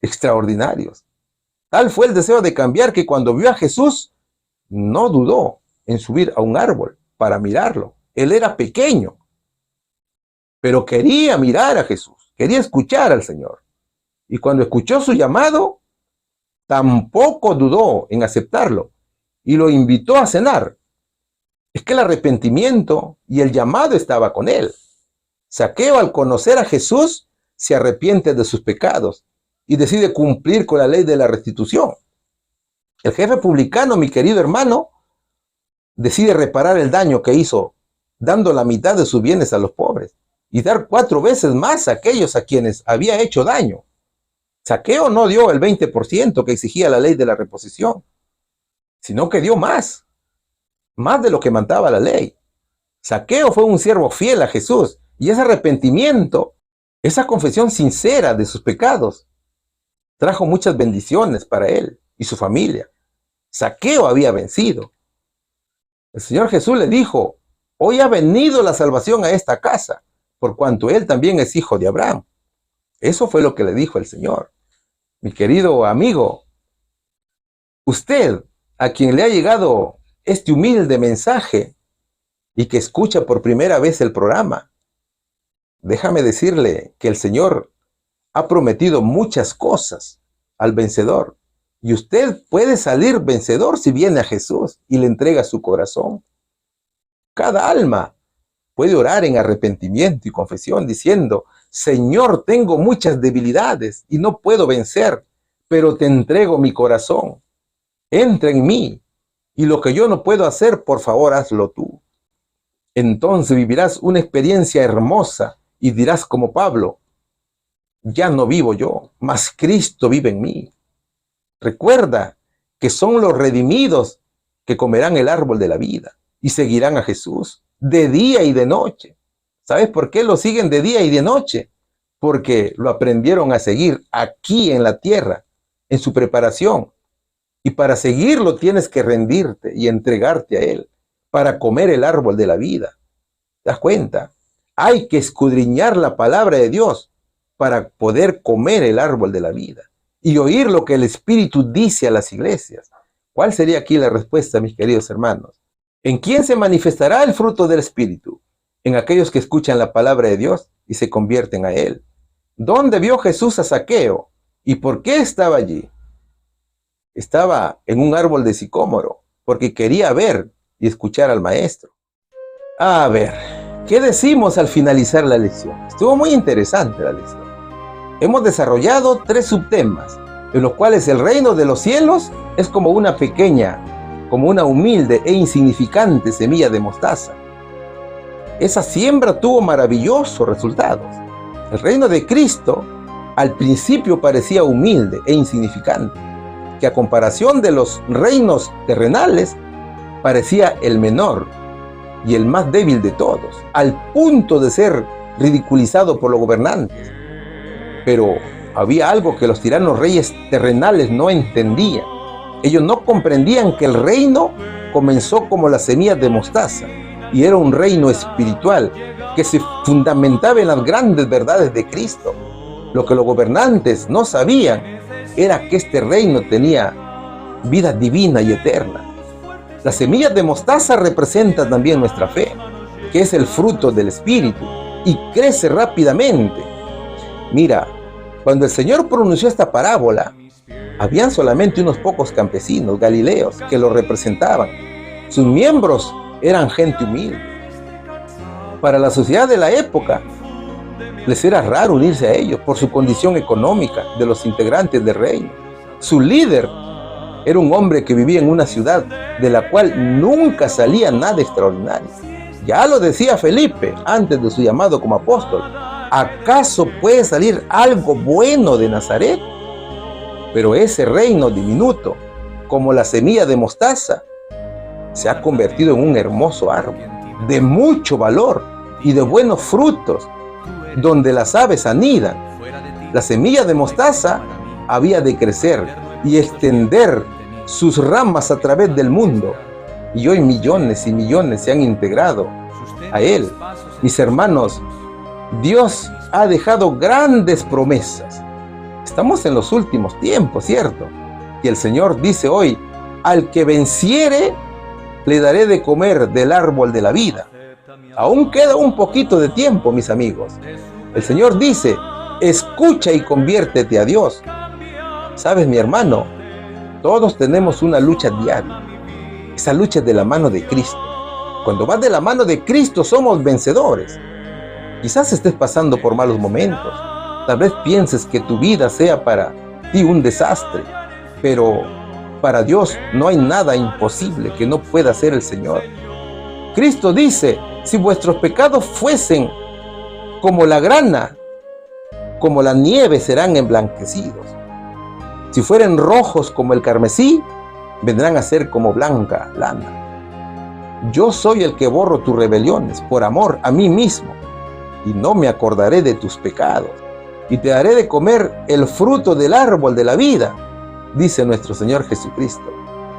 [SPEAKER 2] extraordinarios. Tal fue el deseo de cambiar que cuando vio a Jesús, no dudó en subir a un árbol para mirarlo. Él era pequeño, pero quería mirar a Jesús, quería escuchar al Señor. Y cuando escuchó su llamado, tampoco dudó en aceptarlo y lo invitó a cenar. Es que el arrepentimiento y el llamado estaba con él. Zaqueo, al conocer a Jesús, se arrepiente de sus pecados y decide cumplir con la ley de la restitución. El jefe publicano, mi querido hermano, decide reparar el daño que hizo, dando la mitad de sus bienes a los pobres y dar 4 veces más a aquellos a quienes había hecho daño. Zaqueo no dio el 20% que exigía la ley de la reposición, sino que dio más de lo que mandaba la ley. Zaqueo fue un siervo fiel a Jesús, y ese arrepentimiento, esa confesión sincera de sus pecados, trajo muchas bendiciones para él y su familia. Zaqueo había vencido. El Señor Jesús le dijo: hoy ha venido la salvación a esta casa, por cuanto él también es hijo de Abraham. Eso fue lo que le dijo el Señor. Mi querido amigo, usted, a quien le ha llegado este humilde mensaje y que escucha por primera vez el programa, déjame decirle que el Señor ha prometido muchas cosas al vencedor. Y usted puede salir vencedor si viene a Jesús y le entrega su corazón. Cada alma puede orar en arrepentimiento y confesión diciendo: Señor, tengo muchas debilidades y no puedo vencer, pero te entrego mi corazón. Entra en mí y lo que yo no puedo hacer, por favor, hazlo tú. Entonces vivirás una experiencia hermosa y dirás como Pablo: ya no vivo yo, mas Cristo vive en mí. Recuerda que son los redimidos que comerán el árbol de la vida y seguirán a Jesús de día y de noche. ¿Sabes por qué lo siguen de día y de noche? Porque lo aprendieron a seguir aquí en la tierra, en su preparación. Y para seguirlo tienes que rendirte y entregarte a Él para comer el árbol de la vida. ¿Te das cuenta? Hay que escudriñar la palabra de Dios para poder comer el árbol de la vida y oír lo que el Espíritu dice a las iglesias. ¿Cuál sería aquí la respuesta, mis queridos hermanos? ¿En quién se manifestará el fruto del Espíritu? En aquellos que escuchan la palabra de Dios y se convierten a Él. ¿Dónde vio Jesús a Zaqueo? ¿Y por qué estaba allí? Estaba en un árbol de sicómoro, porque quería ver y escuchar al Maestro. A ver, ¿qué decimos al finalizar la lección? Estuvo muy interesante la lección. Hemos desarrollado 3 subtemas, en los cuales el reino de los cielos es como una pequeña, como una humilde e insignificante semilla de mostaza. Esa siembra tuvo maravillosos resultados. El reino de Cristo al principio parecía humilde e insignificante, que a comparación de los reinos terrenales parecía el menor y el más débil de todos, al punto de ser ridiculizado por los gobernantes. Pero había algo que los tiranos reyes terrenales no entendían. Ellos no comprendían que el reino comenzó como la semilla de mostaza y era un reino espiritual que se fundamentaba en las grandes verdades de Cristo. Lo que los gobernantes no sabían era que este reino tenía vida divina y eterna. Las semillas de mostaza representan también nuestra fe, que es el fruto del Espíritu y crece rápidamente. Mira, cuando el Señor pronunció esta parábola, habían solamente unos pocos campesinos galileos que lo representaban. Sus miembros eran gente humilde. Para la sociedad de la época, les era raro unirse a ellos por su condición económica de los integrantes del reino. Su líder era un hombre que vivía en una ciudad de la cual nunca salía nada extraordinario. Ya lo decía Felipe antes de su llamado como apóstol: ¿acaso puede salir algo bueno de Nazaret? Pero ese reino diminuto, como la semilla de mostaza, se ha convertido en un hermoso árbol de mucho valor y de buenos frutos, donde las aves anidan. La semilla de mostaza había de crecer y extender sus ramas a través del mundo, y hoy millones y millones se han integrado a él. Mis hermanos, Dios ha dejado grandes promesas. Estamos en los últimos tiempos, ¿cierto? Y el Señor dice hoy: al que venciere, le daré de comer del árbol de la vida. Aún queda un poquito de tiempo, mis amigos. El Señor dice: escucha y conviértete a Dios. ¿Sabes, mi hermano? Todos tenemos una lucha diaria. Esa lucha es de la mano de Cristo. Cuando vas de la mano de Cristo, somos vencedores. Quizás estés pasando por malos momentos. Tal vez pienses que tu vida sea para ti un desastre, pero para Dios no hay nada imposible que no pueda hacer el Señor. Cristo dice: si vuestros pecados fuesen como la grana, como la nieve serán emblanquecidos. Si fueren rojos como el carmesí, vendrán a ser como blanca lana. Yo soy el que borro tus rebeliones por amor a mí mismo, y no me acordaré de tus pecados, y te daré de comer el fruto del árbol de la vida, dice nuestro Señor Jesucristo.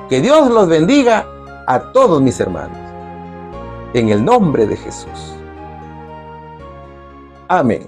[SPEAKER 2] Que Dios los bendiga a todos mis hermanos, en el nombre de Jesús. Amén.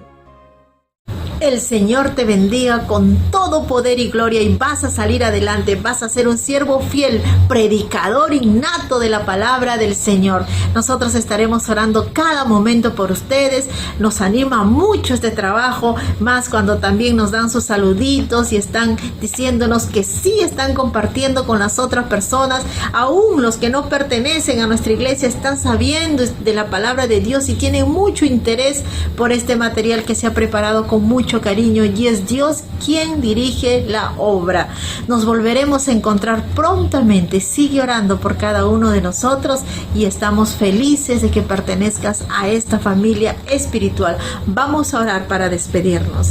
[SPEAKER 1] El Señor te bendiga con todo poder y gloria y vas a salir adelante, vas a ser un siervo fiel, predicador innato de la palabra del Señor. Nosotros estaremos orando cada momento por ustedes, nos anima mucho este trabajo, más cuando también nos dan sus saluditos y están diciéndonos que sí están compartiendo con las otras personas. Aún los que no pertenecen a nuestra iglesia están sabiendo de la palabra de Dios y tienen mucho interés por este material que se ha preparado con mucho cariño, y es Dios quien dirige la obra. Nos volveremos a encontrar prontamente. Sigue orando por cada uno de nosotros y estamos felices de que pertenezcas a esta familia espiritual. Vamos a orar para despedirnos.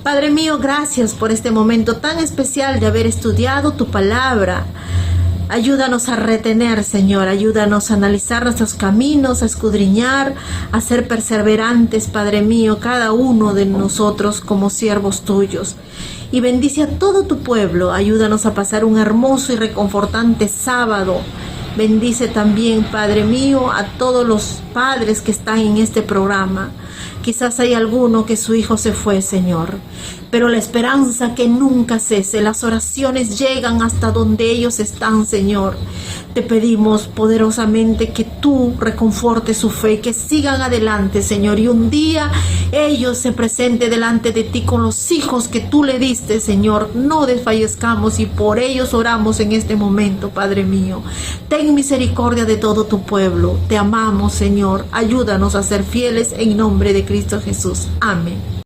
[SPEAKER 1] Padre mío, gracias por este momento tan especial de haber estudiado tu palabra. Ayúdanos a retener, Señor, ayúdanos a analizar nuestros caminos, a escudriñar, a ser perseverantes, Padre mío, cada uno de nosotros como siervos tuyos. Y bendice a todo tu pueblo, ayúdanos a pasar un hermoso y reconfortante sábado. Bendice también, Padre mío, a todos los padres que están en este programa. Quizás hay alguno que su hijo se fue, Señor, pero la esperanza que nunca cese, las oraciones llegan hasta donde ellos están, Señor. Te pedimos poderosamente que tú reconfortes su fe, que sigan adelante, Señor, y un día ellos se presenten delante de ti con los hijos que tú le diste, Señor. No desfallezcamos y por ellos oramos en este momento, Padre mío. Ten misericordia de todo tu pueblo. Te amamos, Señor. Ayúdanos a ser fieles en nombre de Cristo Jesús. Amén.